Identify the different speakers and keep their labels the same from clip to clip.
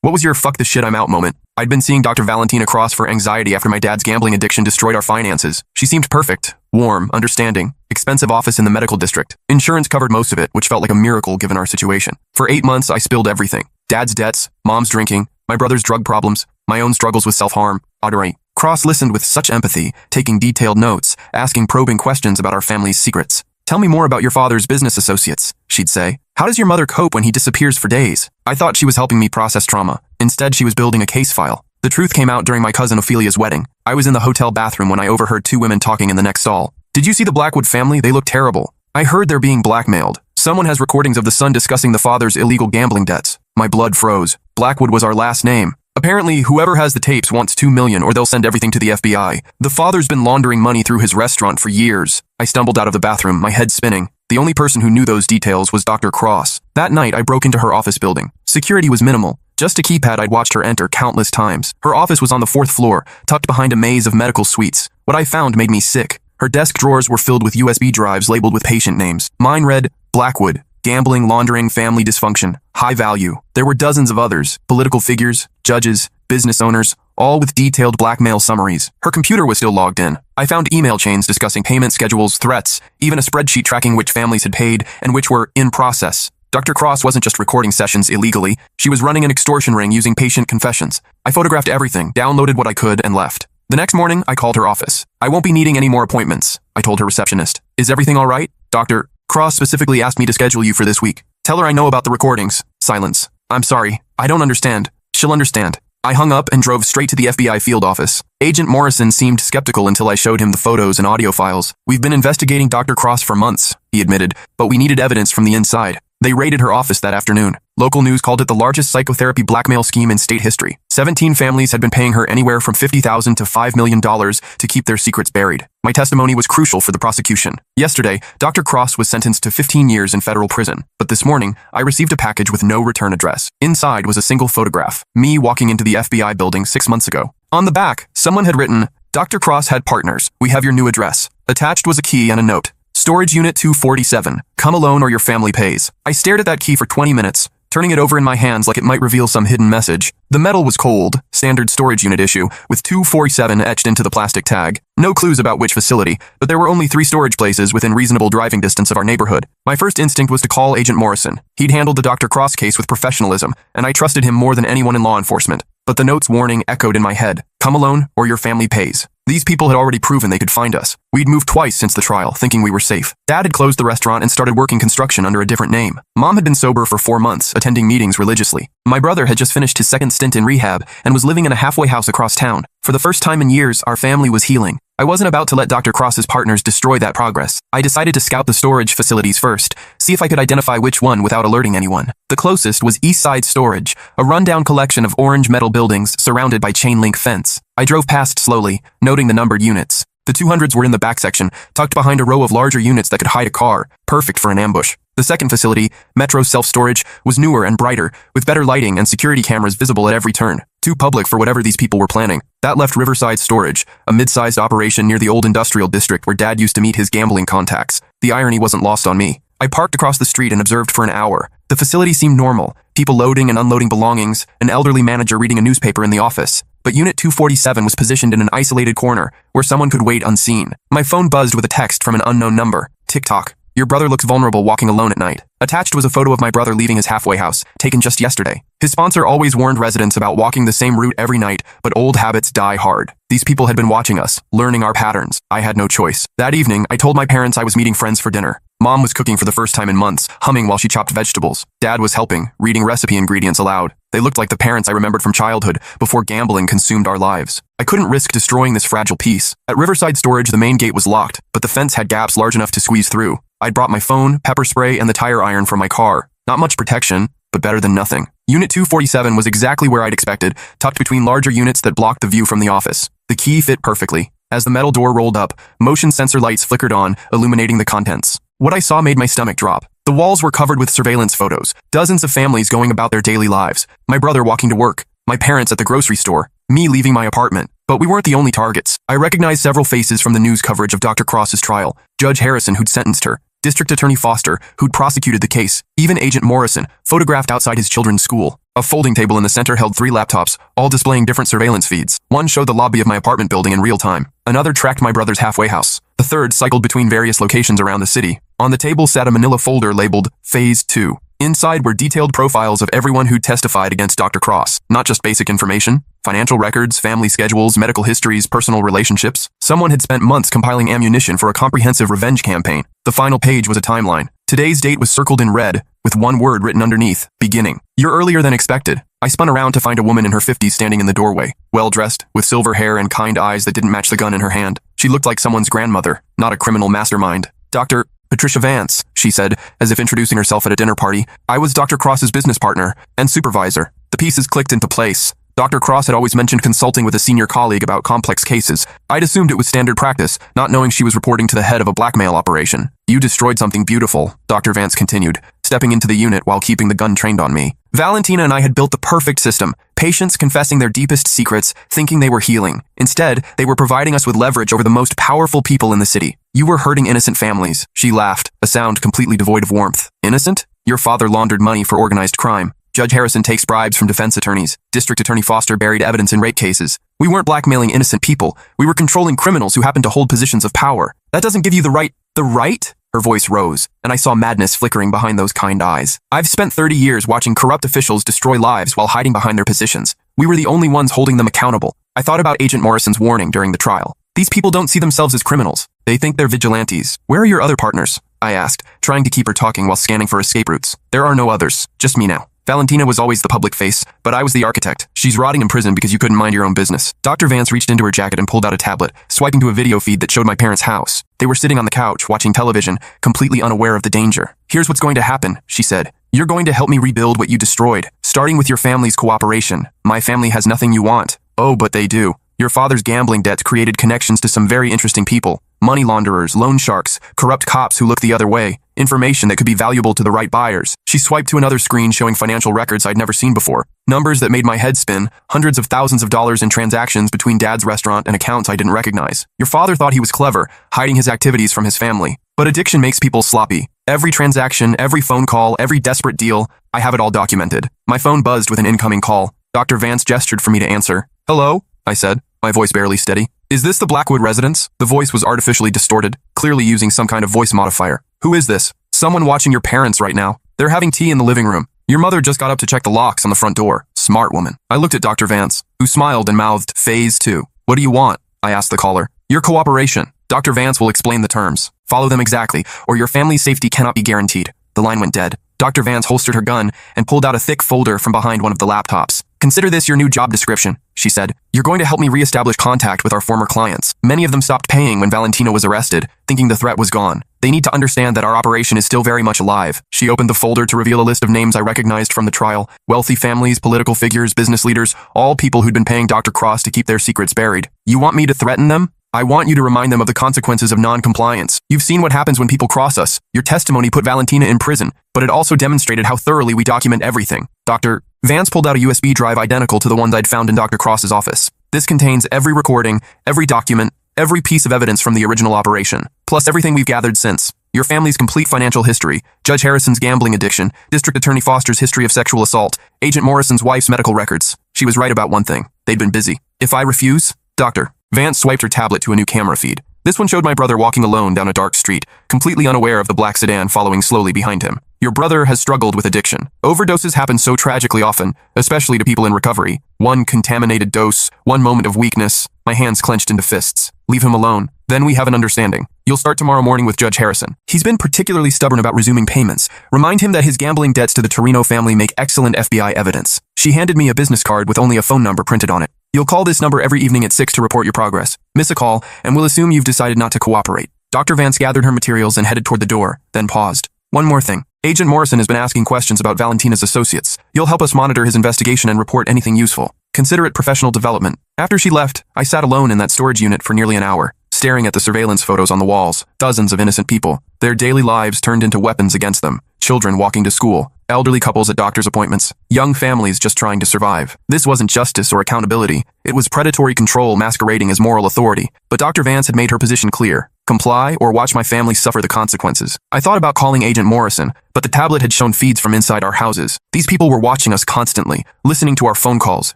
Speaker 1: What was your fuck the shit I'm out moment? I'd been seeing Dr. Valentina Cross for anxiety after my dad's gambling addiction destroyed our finances. She seemed perfect, warm, understanding, expensive office in the medical district. Insurance covered most of it, which felt like a miracle given our situation. For 8 months, I spilled everything. Dad's debts, mom's drinking, my brother's drug problems, my own struggles with self-harm. Audrey. Cross listened with such empathy, taking detailed notes, asking probing questions about our family's secrets. Tell me more about your father's business associates, she'd say. How does your mother cope when he disappears for days? I thought she was helping me process trauma. Instead, she was building a case file. The truth came out during my cousin Ophelia's wedding. I was in the hotel bathroom when I overheard 2 women talking in the next stall. Did you see the Blackwood family? They look terrible. I heard they're being blackmailed. Someone has recordings of the son discussing the father's illegal gambling debts. My blood froze. Blackwood was our last name. Apparently, whoever has the tapes wants $2 million or they'll send everything to the FBI. The father's been laundering money through his restaurant for years. I stumbled out of the bathroom, my head spinning. The only person who knew those details was Dr. Cross. That night, I broke into her office building. Security was minimal. Just a keypad I'd watched her enter countless times. Her office was on the 4th floor, tucked behind a maze of medical suites. What I found made me sick. Her desk drawers were filled with USB drives labeled with patient names. Mine read, Blackwood. Gambling, laundering, family dysfunction. High value. There were dozens of others. Political figures, judges, business owners, all with detailed blackmail summaries. Her computer was still logged in. I found email chains discussing payment schedules, threats, even a spreadsheet tracking which families had paid and which were in process. Dr. Cross wasn't just recording sessions illegally. She was running an extortion ring using patient confessions. I photographed everything, downloaded what I could, and left. The next morning, I called her office. I won't be needing any more appointments, I told her receptionist. Is everything all right? Dr. Cross specifically asked me to schedule you for this week. Tell her I know about the recordings. Silence. I'm sorry. I don't understand. She'll understand. I hung up and drove straight to the FBI field office. Agent Morrison seemed skeptical until I showed him the photos and audio files. We've been investigating Dr. Cross for months, he admitted, but we needed evidence from the inside. They raided her office that afternoon. Local news called it the largest psychotherapy blackmail scheme in state history. 17 families had been paying her anywhere from $50,000 to $5 million to keep their secrets buried. My testimony was crucial for the prosecution. Yesterday, Dr. Cross was sentenced to 15 years in federal prison. But this morning, I received a package with no return address. Inside was a single photograph, me walking into the FBI building 6 months ago. On the back, someone had written, Dr. Cross had partners. We have your new address. Attached was a key and a note. Storage Unit 247. Come alone or your family pays. I stared at that key for 20 minutes, turning it over in my hands like it might reveal some hidden message. The metal was cold, standard storage unit issue, with 247 etched into the plastic tag. No clues about which facility, but there were only 3 storage places within reasonable driving distance of our neighborhood. My first instinct was to call Agent Morrison. He'd handled the Dr. Cross case with professionalism, and I trusted him more than anyone in law enforcement. But the note's warning echoed in my head. Come alone or your family pays. These people had already proven they could find us. We'd moved twice since the trial, thinking we were safe. Dad had closed the restaurant and started working construction under a different name. Mom had been sober for 4 months, attending meetings religiously. My brother had just finished his 2nd stint in rehab and was living in a halfway house across town. For the first time in years, our family was healing. I wasn't about to let Dr. Cross's partners destroy that progress. I decided to scout the storage facilities first, see if I could identify which one without alerting anyone. The closest was Eastside Storage, a rundown collection of orange metal buildings surrounded by chain-link fence. I drove past slowly, noting the numbered units. The 200s were in the back section, tucked behind a row of larger units that could hide a car, perfect for an ambush. The second facility, Metro Self-Storage, was newer and brighter, with better lighting and security cameras visible at every turn. Too public for whatever these people were planning. That left Riverside Storage, a mid-sized operation near the old industrial district where Dad used to meet his gambling contacts. The irony wasn't lost on me. I parked across the street and observed for an hour. The facility seemed normal, people loading and unloading belongings, an elderly manager reading a newspaper in the office. But Unit 247 was positioned in an isolated corner where someone could wait unseen. My phone buzzed with a text from an unknown number. TikTok. Your brother looks vulnerable walking alone at night. Attached was a photo of my brother leaving his halfway house, taken just yesterday. His sponsor always warned residents about walking the same route every night, but old habits die hard. These people had been watching us, learning our patterns. I had no choice. That evening, I told my parents I was meeting friends for dinner. Mom was cooking for the first time in months, humming while she chopped vegetables. Dad was helping, reading recipe ingredients aloud. They looked like the parents I remembered from childhood, before gambling consumed our lives. I couldn't risk destroying this fragile piece. At Riverside Storage, the main gate was locked, but the fence had gaps large enough to squeeze through. I'd brought my phone, pepper spray, and the tire iron from my car. Not much protection, but better than nothing. Unit 247 was exactly where I'd expected, tucked between larger units that blocked the view from the office. The key fit perfectly. As the metal door rolled up, motion sensor lights flickered on, illuminating the contents. What I saw made my stomach drop. The walls were covered with surveillance photos, dozens of families going about their daily lives, my brother walking to work, my parents at the grocery store, me leaving my apartment. But we weren't the only targets. I recognized several faces from the news coverage of Dr. Cross's trial. Judge Harrison, who'd sentenced her, District Attorney Foster, who'd prosecuted the case, even Agent Morrison, photographed outside his children's school. A folding table in the center held 3 laptops, all displaying different surveillance feeds. One showed the lobby of my apartment building in real time. Another tracked my brother's halfway house. The third cycled between various locations around the city. On the table sat a manila folder labeled Phase 2. Inside were detailed profiles of everyone who testified against Dr. Cross. Not just basic information, financial records, family schedules, medical histories, personal relationships. Someone had spent months compiling ammunition for a comprehensive revenge campaign. The final page was a timeline. Today's date was circled in red, with one word written underneath, beginning. You're earlier than expected. I spun around to find a woman in her 50s standing in the doorway, well-dressed, with silver hair and kind eyes that didn't match the gun in her hand. She looked like someone's grandmother, not a criminal mastermind. Dr. Patricia Vance, she said, as if introducing herself at a dinner party. I was Dr. Cross's business partner and supervisor. The pieces clicked into place. Dr. Cross had always mentioned consulting with a senior colleague about complex cases. I'd assumed it was standard practice, not knowing she was reporting to the head of a blackmail operation. You destroyed something beautiful, Dr. Vance continued, stepping into the unit while keeping the gun trained on me. Valentina and I had built the perfect system. Patients confessing their deepest secrets, thinking they were healing. Instead, they were providing us with leverage over the most powerful people in the city. You were hurting innocent families. She laughed, a sound completely devoid of warmth. Innocent? Your father laundered money for organized crime. Judge Harrison takes bribes from defense attorneys. District Attorney Foster buried evidence in rape cases. We weren't blackmailing innocent people. We were controlling criminals who happened to hold positions of power. That doesn't give you the right. The right? Her voice rose, and I saw madness flickering behind those kind eyes. I've spent 30 years watching corrupt officials destroy lives while hiding behind their positions. We were the only ones holding them accountable. I thought about Agent Morrison's warning during the trial. These people don't see themselves as criminals. They think they're vigilantes. Where are your other partners? I asked, trying to keep her talking while scanning for escape routes. There are no others. Just me now. Valentina was always the public face, but I was the architect. She's rotting in prison because you couldn't mind your own business. Dr. Vance reached into her jacket and pulled out a tablet, swiping to a video feed that showed my parents' house. They were sitting on the couch, watching television, completely unaware of the danger. Here's what's going to happen, she said. You're going to help me rebuild what you destroyed, starting with your family's cooperation. My family has nothing you want. Oh, but they do. Your father's gambling debts created connections to some very interesting people. Money launderers, loan sharks, corrupt cops who look the other way. Information that could be valuable to the right buyers. She swiped to another screen showing financial records I'd never seen before. Numbers that made my head spin, hundreds of thousands of dollars in transactions between Dad's restaurant and accounts I didn't recognize. Your father thought he was clever, hiding his activities from his family. But addiction makes people sloppy. Every transaction, every phone call, every desperate deal, I have it all documented. My phone buzzed with an incoming call. Dr. Vance gestured for me to answer. Hello? I said, my voice barely steady. Is this the Blackwood residence? The voice was artificially distorted, clearly using some kind of voice modifier. Who is this? Someone watching your parents right now. They're having tea in the living room. Your mother just got up to check the locks on the front door. Smart woman. I looked at Dr. Vance, who smiled and mouthed, Phase 2. What do you want? I asked the caller. Your cooperation. Dr. Vance will explain the terms. Follow them exactly, or your family's safety cannot be guaranteed. The line went dead. Dr. Vance holstered her gun and pulled out a thick folder from behind one of the laptops. Consider this your new job description, she said. You're going to help me reestablish contact with our former clients. Many of them stopped paying when Valentina was arrested, thinking the threat was gone. They need to understand that our operation is still very much alive. She opened the folder to reveal a list of names I recognized from the trial. Wealthy families, political figures, business leaders, all people who'd been paying Dr. Cross to keep their secrets buried. You want me to threaten them? I want you to remind them of the consequences of non-compliance. You've seen what happens when people cross us. Your testimony put Valentina in prison, but it also demonstrated how thoroughly we document everything. Dr. Vance pulled out a USB drive identical to the ones I'd found in Dr. Cross's office. This contains every recording, every document, every piece of evidence from the original operation, plus everything we've gathered since. Your family's complete financial history, Judge Harrison's gambling addiction, District Attorney Foster's history of sexual assault, Agent Morrison's wife's medical records. She was right about one thing. They'd been busy. If I refuse, Dr. Vance swiped her tablet to a new camera feed. This one showed my brother walking alone down a dark street, completely unaware of the black sedan following slowly behind him. Your brother has struggled with addiction. Overdoses happen so tragically often, especially to people in recovery. One contaminated dose, one moment of weakness. My hands clenched into fists. Leave him alone. Then we have an understanding. You'll start tomorrow morning with Judge Harrison. He's been particularly stubborn about resuming payments. Remind him that his gambling debts to the Torino family make excellent FBI evidence. She handed me a business card with only a phone number printed on it. You'll call this number every evening at 6 to report your progress. Miss a call, and we'll assume you've decided not to cooperate. Dr. Vance gathered her materials and headed toward the door, then paused. One more thing. Agent Morrison has been asking questions about Valentina's associates. You'll help us monitor his investigation and report anything useful. Consider it professional development. After she left, I sat alone in that storage unit for nearly an hour, staring at the surveillance photos on the walls. Dozens of innocent people. Their daily lives turned into weapons against them. Children walking to school. Elderly couples at doctor's appointments. Young families just trying to survive. This wasn't justice or accountability. It was predatory control masquerading as moral authority. But Dr. Vance had made her position clear. comply, or watch my family suffer the consequences. I thought about calling Agent Morrison, but the tablet had shown feeds from inside our houses. These people were watching us constantly, listening to our phone calls,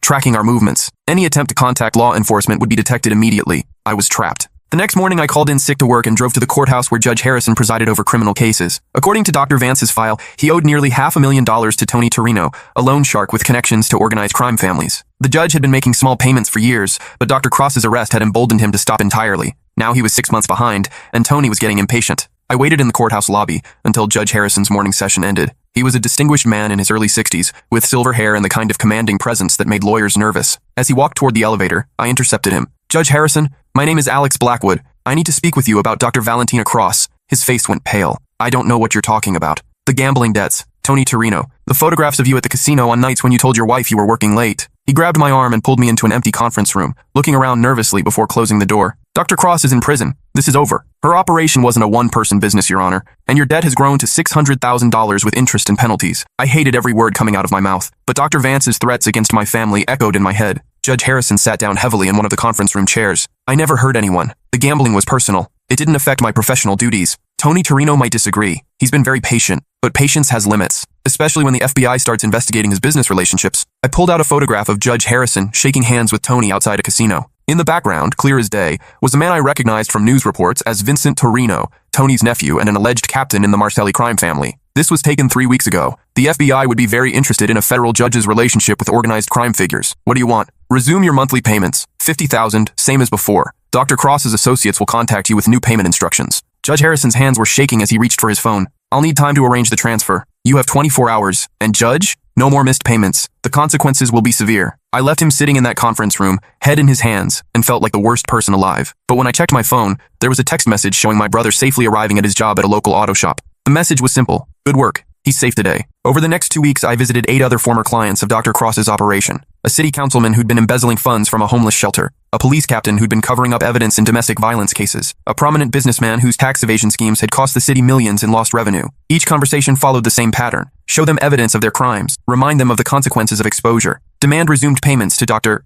Speaker 1: tracking our movements. Any attempt to contact law enforcement would be detected immediately. I was trapped. The next morning, I called in sick to work and drove to the courthouse where Judge Harrison presided over criminal cases. According to Dr. Vance's file, he owed nearly $500,000 to Tony Torino, a loan shark with connections to organized crime families. The judge had been making small payments for years, but Dr. Cross's arrest had emboldened him to stop entirely. Now he was 6 months behind, and Tony was getting impatient. I waited in the courthouse lobby until Judge Harrison's morning session ended. He was a distinguished man in his early 60s, with silver hair and the kind of commanding presence that made lawyers nervous. As he walked toward the elevator, I intercepted him. "Judge Harrison, my name is Alex Blackwood. I need to speak with you about Dr. Valentina Cross." His face went pale. "I don't know what you're talking about." "The gambling debts. Tony Torino. The photographs of you at the casino on nights when you told your wife you were working late." He grabbed my arm and pulled me into an empty conference room, looking around nervously before closing the door. "Dr. Cross is in prison. This is over. Her operation wasn't a one-person business, Your Honor, and your debt has grown to $600,000 with interest and penalties." I hated every word coming out of my mouth, but Dr. Vance's threats against my family echoed in my head. Judge Harrison sat down heavily in one of the conference room chairs. "I never hurt anyone. The gambling was personal. It didn't affect my professional duties. Tony Torino might disagree. He's been very patient, but patience has limits, especially when the FBI starts investigating his business relationships." I pulled out a photograph of Judge Harrison shaking hands with Tony outside a casino. In the background, clear as day, was a man I recognized from news reports as Vincent Torino, Tony's nephew and an alleged captain in the Marcelli crime family. This was taken 3 weeks ago. The FBI would be very interested in a federal judge's relationship with organized crime figures. "What do you want?" "Resume your monthly payments. $50,000, same as before. Dr. Cross's associates will contact you with new payment instructions." Judge Harrison's hands were shaking as he reached for his phone. "I'll need time to arrange the transfer. You have 24 hours. And Judge, no more missed payments. The consequences will be severe." I left him sitting in that conference room, head in his hands, and felt like the worst person alive. But when I checked my phone, there was a text message showing my brother safely arriving at his job at a local auto shop. The message was simple. "Good work. He's safe today." Over the next 2 weeks, I visited 8 other former clients of Dr. Cross's operation. A city councilman who'd been embezzling funds from a homeless shelter. A police captain who'd been covering up evidence in domestic violence cases. A prominent businessman whose tax evasion schemes had cost the city millions in lost revenue. Each conversation followed the same pattern. Show them evidence of their crimes. Remind them of the consequences of exposure. Demand resumed payments to Dr.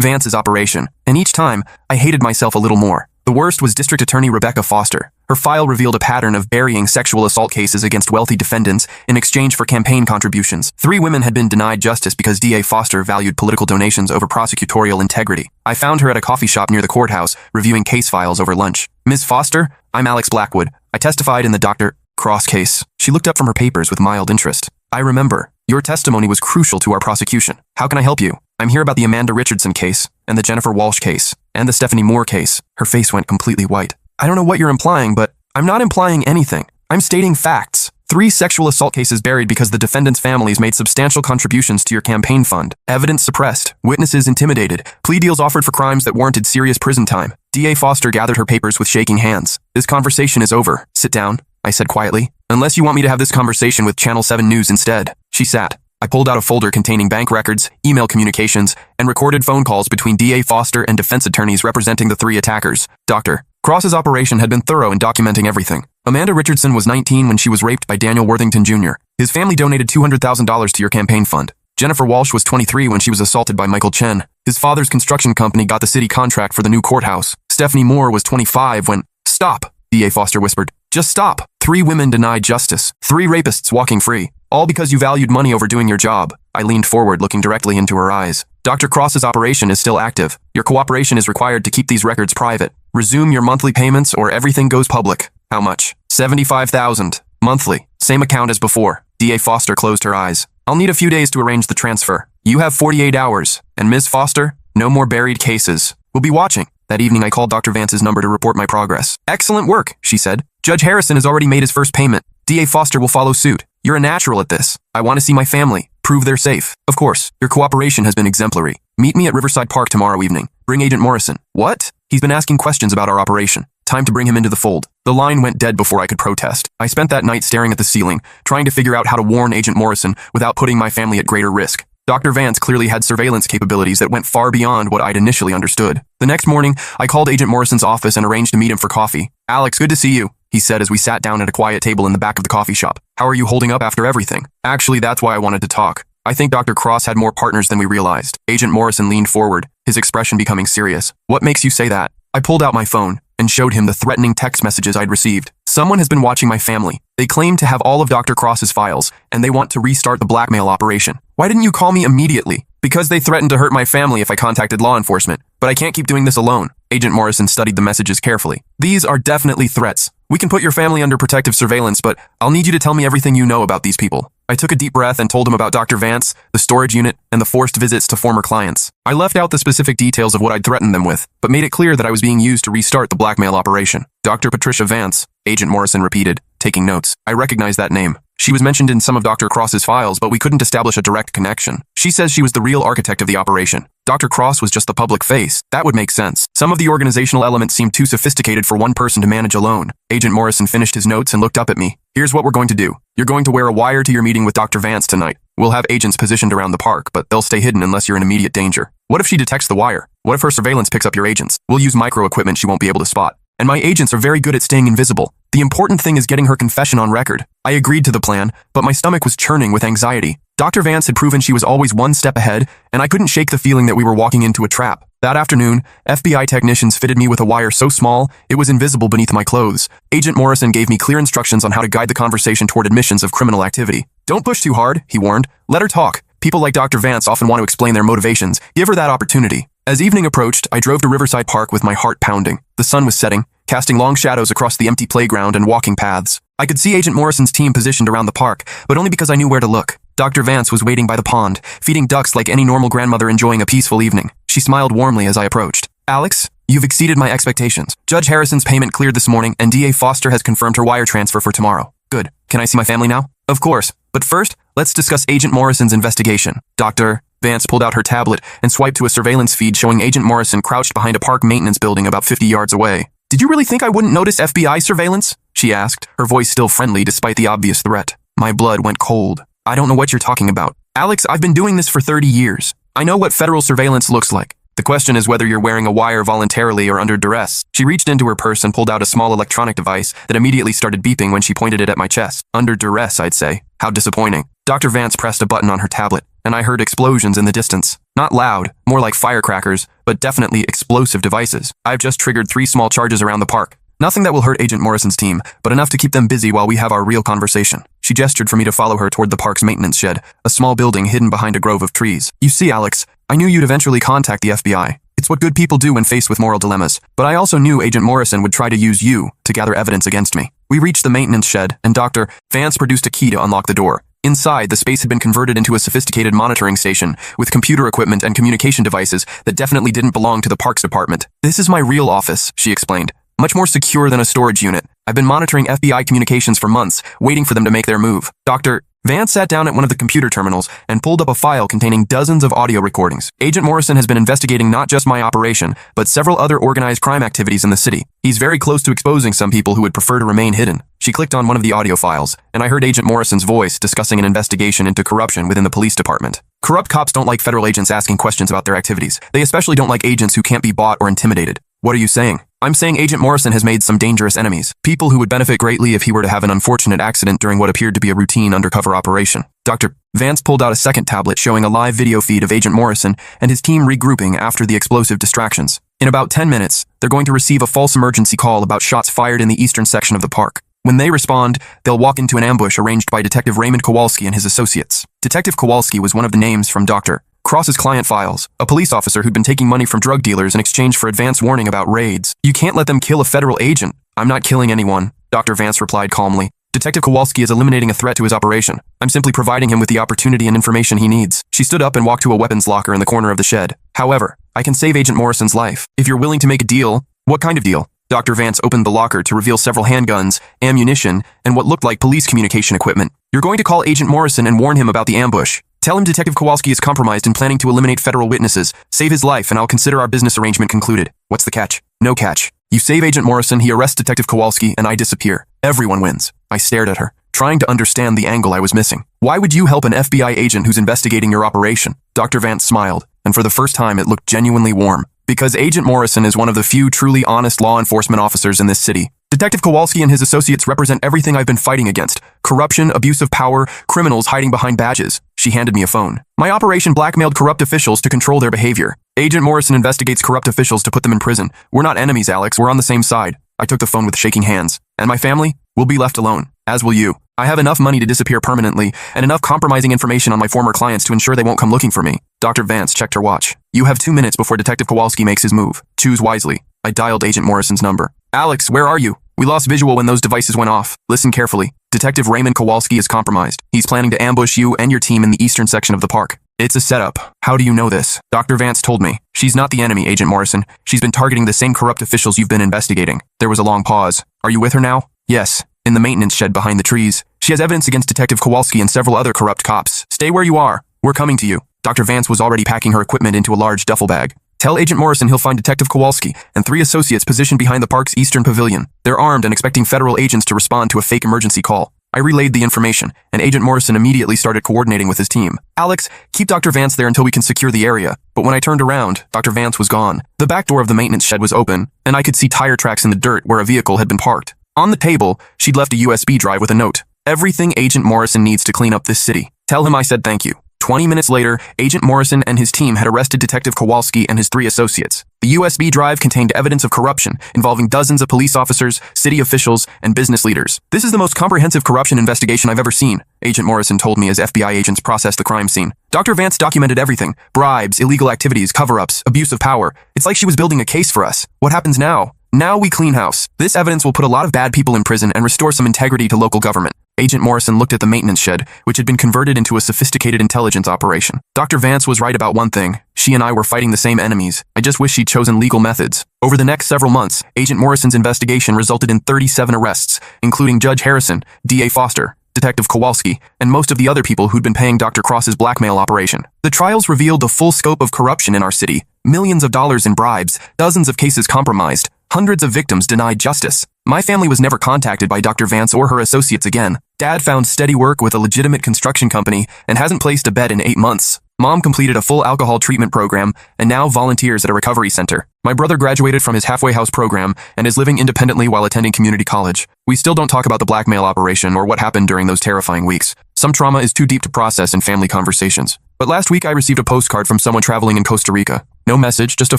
Speaker 1: Vance's operation. And each time, I hated myself a little more. The worst was District Attorney Rebecca Foster. Her file revealed a pattern of burying sexual assault cases against wealthy defendants in exchange for campaign contributions. 3 women had been denied justice because DA Foster valued political donations over prosecutorial integrity. I found her at a coffee shop near the courthouse, reviewing case files over lunch. "Ms. Foster, I'm Alex Blackwood. I testified in the Dr. Cross case." She looked up from her papers with mild interest. "I remember. Your testimony was crucial to our prosecution. How can I help you?" "I'm here about the Amanda Richardson case, and the Jennifer Walsh case, and the Stephanie Moore case." Her face went completely white. "I don't know what you're implying, but..." "I'm not implying anything. I'm stating facts. 3 sexual assault cases buried because the defendants' families made substantial contributions to your campaign fund. Evidence suppressed. Witnesses intimidated. Plea deals offered for crimes that warranted serious prison time." DA Foster gathered her papers with shaking hands. "This conversation is over. Sit down," I said quietly. "Unless you want me to have this conversation with Channel 7 News instead." She sat. I pulled out a folder containing bank records, email communications, and recorded phone calls between DA Foster and defense attorneys representing the 3 attackers. Dr. Cross's operation had been thorough in documenting everything. Amanda Richardson was 19 when she was raped by Daniel Worthington Jr. His family donated $200,000 to your campaign fund. Jennifer Walsh was 23 when she was assaulted by Michael Chen. His father's construction company got the city contract for the new courthouse. Stephanie Moore was 25 when... "Stop," DA Foster whispered. "Just stop. 3 women denied justice. 3 rapists walking free. All because you valued money over doing your job." I leaned forward, looking directly into her eyes. "Dr. Cross's operation is still active. Your cooperation is required to keep these records private. Resume your monthly payments or everything goes public." "How much?" $75,000. Monthly. Same account as before." DA Foster closed her eyes. "I'll need a few days to arrange the transfer. You have 48 hours. And Ms. Foster, no more buried cases. We'll be watching." That evening, I called Dr. Vance's number to report my progress. "Excellent work," she said. "Judge Harrison has already made his first payment. DA Foster will follow suit. You're a natural at this. I want to see my family. Prove they're safe. Of course, your cooperation has been exemplary. Meet me at Riverside Park tomorrow evening. Bring Agent Morrison." "What?" "He's been asking questions about our operation. Time to bring him into the fold." The line went dead before I could protest. I spent that night staring at the ceiling, trying to figure out how to warn Agent Morrison without putting my family at greater risk. Dr. Vance clearly had surveillance capabilities that went far beyond what I'd initially understood. The next morning, I called Agent Morrison's office and arranged to meet him for coffee. "Alex, good to see you," he said as we sat down at a quiet table in the back of the coffee shop. "How are you holding up after everything?" "Actually, that's why I wanted to talk. I think Dr. Cross had more partners than we realized." Agent Morrison leaned forward, his expression becoming serious. "What makes you say that?" I pulled out my phone and showed him the threatening text messages I'd received. Someone has been watching my family. They claim to have all of Dr. Cross's files, and they want to restart the blackmail operation. Why didn't you call me immediately? Because they threatened to hurt my family if I contacted law enforcement. But I can't keep doing this alone. Agent Morrison studied the messages carefully. These are definitely threats. We can put your family under protective surveillance, but I'll need you to tell me everything you know about these people. I took a deep breath and told him about Dr. Vance, the storage unit, and the forced visits to former clients. I left out the specific details of what I'd threatened them with, but made it clear that I was being used to restart the blackmail operation. Dr. Patricia Vance, Agent Morrison repeated, taking notes. I recognize that name. She was mentioned in some of Dr. Cross's files, but we couldn't establish a direct connection. She says she was the real architect of the operation. Dr. Cross was just the public face. That would make sense. Some of the organizational elements seemed too sophisticated for one person to manage alone. Agent Morrison finished his notes and looked up at me. Here's what we're going to do. You're going to wear a wire to your meeting with Dr. Vance tonight. We'll have agents positioned around the park, but they'll stay hidden unless you're in immediate danger. What if she detects the wire? What if her surveillance picks up your agents? We'll use micro equipment she won't be able to spot. And my agents are very good at staying invisible. The important thing is getting her confession on record. I agreed to the plan, but my stomach was churning with anxiety. Dr. Vance had proven she was always one step ahead, and I couldn't shake the feeling that we were walking into a trap. That afternoon, FBI technicians fitted me with a wire so small, it was invisible beneath my clothes. Agent Morrison gave me clear instructions on how to guide the conversation toward admissions of criminal activity. Don't push too hard, he warned. Let her talk. People like Dr. Vance often want to explain their motivations. Give her that opportunity. As evening approached, I drove to Riverside Park with my heart pounding. The sun was setting, casting long shadows across the empty playground and walking paths. I could see Agent Morrison's team positioned around the park, but only because I knew where to look. Dr. Vance was waiting by the pond, feeding ducks like any normal grandmother enjoying a peaceful evening. She smiled warmly as I approached. Alex, you've exceeded my expectations. Judge Harrison's payment cleared this morning, and DA Foster has confirmed her wire transfer for tomorrow. Good. Can I see my family now? Of course. But first, let's discuss Agent Morrison's investigation. Dr. Vance pulled out her tablet and swiped to a surveillance feed showing Agent Morrison crouched behind a park maintenance building about 50 yards away. Did you really think I wouldn't notice FBI surveillance? She asked, her voice still friendly despite the obvious threat. My blood went cold. I don't know what you're talking about. Alex, I've been doing this for 30 years. I know what federal surveillance looks like. The question is whether you're wearing a wire voluntarily or under duress. She reached into her purse and pulled out a small electronic device that immediately started beeping when she pointed it at my chest. Under duress, I'd say. How disappointing. Dr. Vance pressed a button on her tablet, and I heard explosions in the distance. Not loud, more like firecrackers, but definitely explosive devices. I've just triggered 3 small charges around the park. Nothing that will hurt Agent Morrison's team, but enough to keep them busy while we have our real conversation. She gestured for me to follow her toward the park's maintenance shed, a small building hidden behind a grove of trees. You see, Alex, I knew you'd eventually contact the FBI. It's what good people do when faced with moral dilemmas. But I also knew Agent Morrison would try to use you to gather evidence against me. We reached the maintenance shed, and Dr. Vance produced a key to unlock the door. Inside, the space had been converted into a sophisticated monitoring station with computer equipment and communication devices that definitely didn't belong to the parks department. This is my real office, she explained. Much more secure than a storage unit. I've been monitoring FBI communications for months, waiting for them to make their move. Dr. Vance sat down at one of the computer terminals and pulled up a file containing dozens of audio recordings. Agent Morrison has been investigating not just my operation, but several other organized crime activities in the city. He's very close to exposing some people who would prefer to remain hidden. She clicked on one of the audio files, and I heard Agent Morrison's voice discussing an investigation into corruption within the police department. Corrupt cops don't like federal agents asking questions about their activities. They especially don't like agents who can't be bought or intimidated. What are you saying? I'm saying Agent Morrison has made some dangerous enemies, people who would benefit greatly if he were to have an unfortunate accident during what appeared to be a routine undercover operation. Dr. Vance pulled out a second tablet showing a live video feed of Agent Morrison and his team regrouping after the explosive distractions. In about 10 minutes, they're going to receive a false emergency call about shots fired in the eastern section of the park. When they respond, they'll walk into an ambush arranged by Detective Raymond Kowalski and his associates. Detective Kowalski was one of the names from Dr. Cross's client files, a police officer who'd been taking money from drug dealers in exchange for advance warning about raids. You can't let them kill a federal agent. I'm not killing anyone, Dr. Vance replied calmly. Detective Kowalski is eliminating a threat to his operation. I'm simply providing him with the opportunity and information he needs. She stood up and walked to a weapons locker in the corner of the shed. However, I can save Agent Morrison's life. If you're willing to make a deal, what kind of deal? Dr. Vance opened the locker to reveal several handguns, ammunition, and what looked like police communication equipment. You're going to call Agent Morrison and warn him about the ambush. Tell him Detective Kowalski is compromised in planning to eliminate federal witnesses. Save his life, and I'll consider our business arrangement concluded. What's the catch? No catch. You save Agent Morrison, he arrests Detective Kowalski, and I disappear. Everyone wins. I stared at her, trying to understand the angle I was missing. Why would you help an FBI agent who's investigating your operation? Dr. Vance smiled, and for the first time it looked genuinely warm. Because Agent Morrison is one of the few truly honest law enforcement officers in this city. Detective Kowalski and his associates represent everything I've been fighting against. Corruption, abuse of power, criminals hiding behind badges. She handed me a phone. My operation blackmailed corrupt officials to control their behavior. Agent Morrison investigates corrupt officials to put them in prison. We're not enemies, Alex. We're on the same side. I took the phone with shaking hands. And my family will be left alone, as will you. I have enough money to disappear permanently, and enough compromising information on my former clients to ensure they won't come looking for me. Dr. Vance checked her watch. You have 2 minutes before Detective Kowalski makes his move. Choose wisely. I dialed Agent Morrison's number. Alex, where are you? We lost visual when those devices went off. Listen carefully. Detective Raymond Kowalski is compromised. He's planning to ambush you and your team in the eastern section of the park. It's a setup. How do you know this? Dr. Vance told me. She's not the enemy, Agent Morrison. She's been targeting the same corrupt officials you've been investigating. There was a long pause. Are you with her now? Yes. In the maintenance shed behind the trees. She has evidence against Detective Kowalski and several other corrupt cops. Stay where you are. We're coming to you. Dr. Vance was already packing her equipment into a large duffel bag. Tell Agent Morrison he'll find Detective Kowalski and 3 associates positioned behind the park's eastern pavilion. They're armed and expecting federal agents to respond to a fake emergency call. I relayed the information, and Agent Morrison immediately started coordinating with his team. Alex, keep Dr. Vance there until we can secure the area. But when I turned around, Dr. Vance was gone. The back door of the maintenance shed was open, and I could see tire tracks in the dirt where a vehicle had been parked. On the table, she'd left a USB drive with a note. Everything Agent Morrison needs to clean up this city. Tell him I said thank you. 20 minutes later, Agent Morrison and his team had arrested Detective Kowalski and his 3 associates. The USB drive contained evidence of corruption involving dozens of police officers, city officials, and business leaders. This is the most comprehensive corruption investigation I've ever seen, Agent Morrison told me as FBI agents processed the crime scene. Dr. Vance documented everything. Bribes, illegal activities, cover-ups, abuse of power. It's like she was building a case for us. What happens now? Now we clean house. This evidence will put a lot of bad people in prison and restore some integrity to local government. Agent Morrison looked at the maintenance shed, which had been converted into a sophisticated intelligence operation. Dr. Vance was right about one thing. She and I were fighting the same enemies. I just wish she'd chosen legal methods. Over the next several months, Agent Morrison's investigation resulted in 37 arrests, including Judge Harrison, D.A. Foster, Detective Kowalski, and most of the other people who'd been paying Dr. Cross's blackmail operation. The trials revealed the full scope of corruption in our city. Millions of dollars in bribes, dozens of cases compromised, hundreds of victims denied justice. My family was never contacted by Dr. Vance or her associates again. Dad found steady work with a legitimate construction company and hasn't placed a bet in 8 months. Mom completed a full alcohol treatment program and now volunteers at a recovery center. My brother graduated from his halfway house program and is living independently while attending community college. We still don't talk about the blackmail operation or what happened during those terrifying weeks. Some trauma is too deep to process in family conversations. But last week I received a postcard from someone traveling in Costa Rica. No message, just a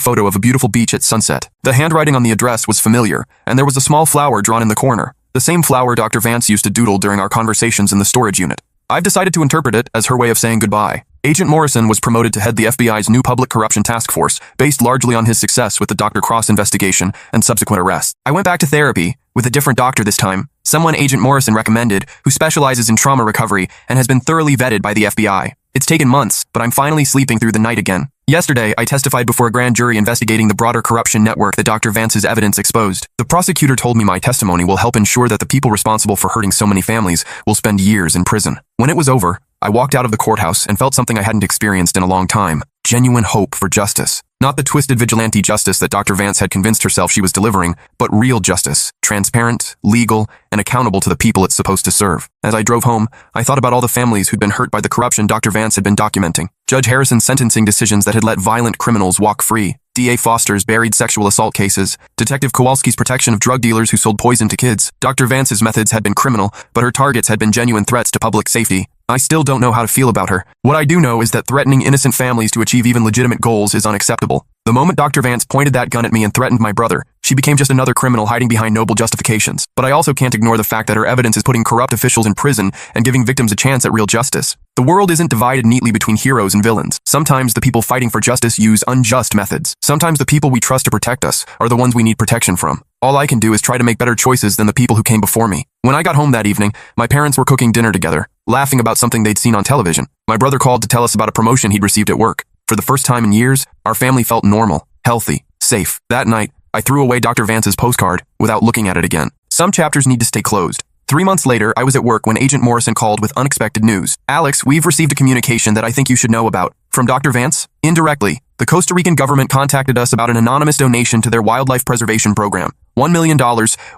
Speaker 1: photo of a beautiful beach at sunset. The handwriting on the address was familiar, and there was a small flower drawn in the corner. The same flower Dr. Vance used to doodle during our conversations in the storage unit. I've decided to interpret it as her way of saying goodbye. Agent Morrison was promoted to head the FBI's new Public Corruption Task Force, based largely on his success with the Dr. Cross investigation and subsequent arrests. I went back to therapy, with a different doctor this time, someone Agent Morrison recommended, who specializes in trauma recovery and has been thoroughly vetted by the FBI. It's taken months, but I'm finally sleeping through the night again. Yesterday, I testified before a grand jury investigating the broader corruption network that Dr. Vance's evidence exposed. The prosecutor told me my testimony will help ensure that the people responsible for hurting so many families will spend years in prison. When it was over, I walked out of the courthouse and felt something I hadn't experienced in a long time. Genuine hope for justice. Not the twisted vigilante justice that Dr. Vance had convinced herself she was delivering, but real justice. Transparent, legal, and accountable to the people it's supposed to serve. As I drove home, I thought about all the families who'd been hurt by the corruption Dr. Vance had been documenting. Judge Harrison's sentencing decisions that had let violent criminals walk free. D.A. Foster's buried sexual assault cases. Detective Kowalski's protection of drug dealers who sold poison to kids. Dr. Vance's methods had been criminal, but her targets had been genuine threats to public safety. I still don't know how to feel about her. What I do know is that threatening innocent families to achieve even legitimate goals is unacceptable. The moment Dr. Vance pointed that gun at me and threatened my brother, she became just another criminal hiding behind noble justifications. But I also can't ignore the fact that her evidence is putting corrupt officials in prison and giving victims a chance at real justice. The world isn't divided neatly between heroes and villains. Sometimes the people fighting for justice use unjust methods. Sometimes the people we trust to protect us are the ones we need protection from. All I can do is try to make better choices than the people who came before me. When I got home that evening, my parents were cooking dinner together, laughing about something they'd seen on television. My brother called to tell us about a promotion he'd received at work. For the first time in years, our family felt normal, healthy, safe. That night, I threw away Dr. Vance's postcard without looking at it again. Some chapters need to stay closed. 3 months later, I was at work when Agent Morrison called with unexpected news. Alex, we've received a communication that I think you should know about. From Dr. Vance? Indirectly, the Costa Rican government contacted us about an anonymous donation to their wildlife preservation program. $1 million,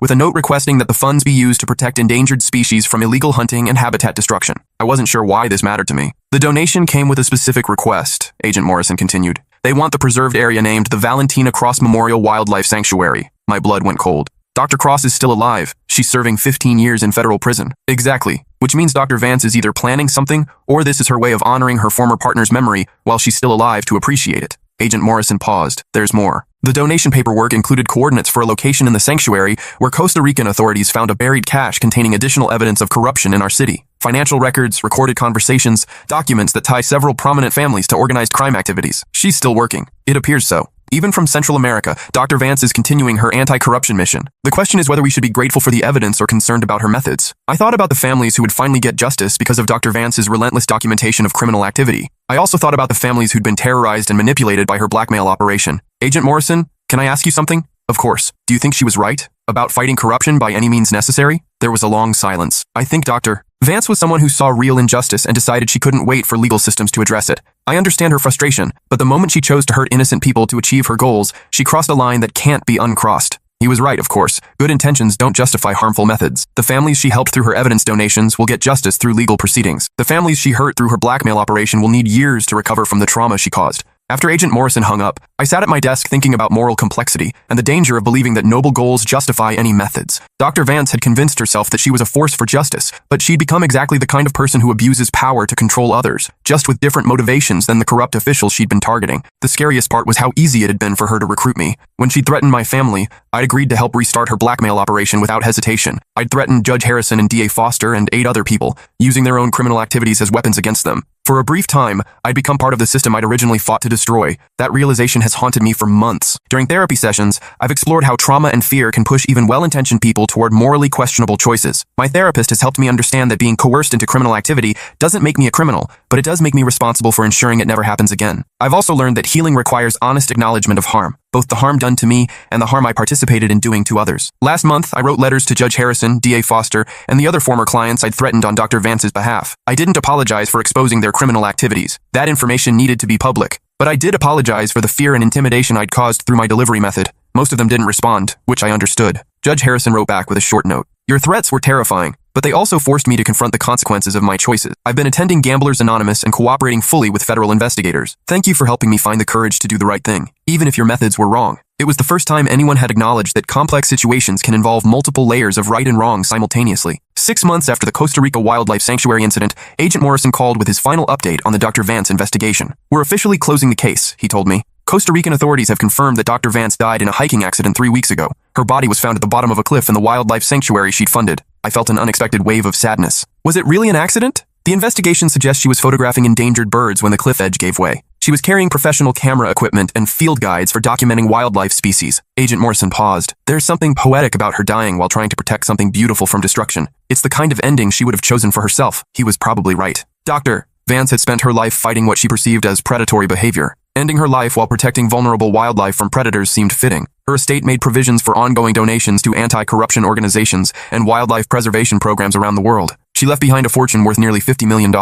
Speaker 1: with a note requesting that the funds be used to protect endangered species from illegal hunting and habitat destruction. I wasn't sure why this mattered to me. The donation came with a specific request, Agent Morrison continued. They want the preserved area named the Valentina Cross Memorial Wildlife Sanctuary. My blood went cold. Dr. Cross is still alive. She's serving 15 years in federal prison. Exactly. Which means Dr. Vance is either planning something, or this is her way of honoring her former partner's memory while she's still alive to appreciate it. Agent Morrison paused. There's more. The donation paperwork included coordinates for a location in the sanctuary where Costa Rican authorities found a buried cache containing additional evidence of corruption in our city. Financial records, recorded conversations, documents that tie several prominent families to organized crime activities. She's still working. It appears so. Even from Central America, Dr. Vance is continuing her anti-corruption mission. The question is whether we should be grateful for the evidence or concerned about her methods. I thought about the families who would finally get justice because of Dr. Vance's relentless documentation of criminal activity. I also thought about the families who'd been terrorized and manipulated by her blackmail operation. Agent Morrison, can I ask you something? Of course. Do you think she was right about fighting corruption by any means necessary? There was a long silence. I think Dr. Vance was someone who saw real injustice and decided she couldn't wait for legal systems to address it. I understand her frustration, but the moment she chose to hurt innocent people to achieve her goals, she crossed a line that can't be uncrossed. He was right, of course. Good intentions don't justify harmful methods. The families she helped through her evidence donations will get justice through legal proceedings. The families she hurt through her blackmail operation will need years to recover from the trauma she caused. After Agent Morrison hung up, I sat at my desk thinking about moral complexity and the danger of believing that noble goals justify any methods. Dr. Vance had convinced herself that she was a force for justice, but she'd become exactly the kind of person who abuses power to control others, just with different motivations than the corrupt officials she'd been targeting. The scariest part was how easy it had been for her to recruit me. When she'd threatened my family, I'd agreed to help restart her blackmail operation without hesitation. I'd threatened Judge Harrison and DA Foster and 8 other people, using their own criminal activities as weapons against them. For a brief time, I'd become part of the system I'd originally fought to destroy. That realization has haunted me for months. During therapy sessions, I've explored how trauma and fear can push even well-intentioned people toward morally questionable choices. My therapist has helped me understand that being coerced into criminal activity doesn't make me a criminal, but it does make me responsible for ensuring it never happens again. I've also learned that healing requires honest acknowledgement of harm, both the harm done to me and the harm I participated in doing to others. Last month, I wrote letters to Judge Harrison, DA Foster, and the other former clients I'd threatened on Dr. Vance's behalf. I didn't apologize for exposing their criminal activities. That information needed to be public. But I did apologize for the fear and intimidation I'd caused through my delivery method. Most of them didn't respond, which I understood. Judge Harrison wrote back with a short note. Your threats were terrifying, but they also forced me to confront the consequences of my choices. I've been attending Gamblers Anonymous and cooperating fully with federal investigators. Thank you for helping me find the courage to do the right thing, even if your methods were wrong. It was the first time anyone had acknowledged that complex situations can involve multiple layers of right and wrong simultaneously. 6 months after the Costa Rica Wildlife Sanctuary incident, Agent Morrison called with his final update on the Dr. Vance investigation. We're officially closing the case, he told me. Costa Rican authorities have confirmed that Dr. Vance died in a hiking accident 3 weeks ago. Her body was found at the bottom of a cliff in the wildlife sanctuary she'd funded. I felt an unexpected wave of sadness. Was it really an accident? The investigation suggests she was photographing endangered birds when the cliff edge gave way. She was carrying professional camera equipment and field guides for documenting wildlife species. Agent Morrison paused. There's something poetic about her dying while trying to protect something beautiful from destruction. It's the kind of ending she would have chosen for herself. He was probably right. Dr. Vance had spent her life fighting what she perceived as predatory behavior. Ending her life while protecting vulnerable wildlife from predators seemed fitting. Her estate made provisions for ongoing donations to anti-corruption organizations and wildlife preservation programs around the world. She left behind a fortune worth nearly $50 million.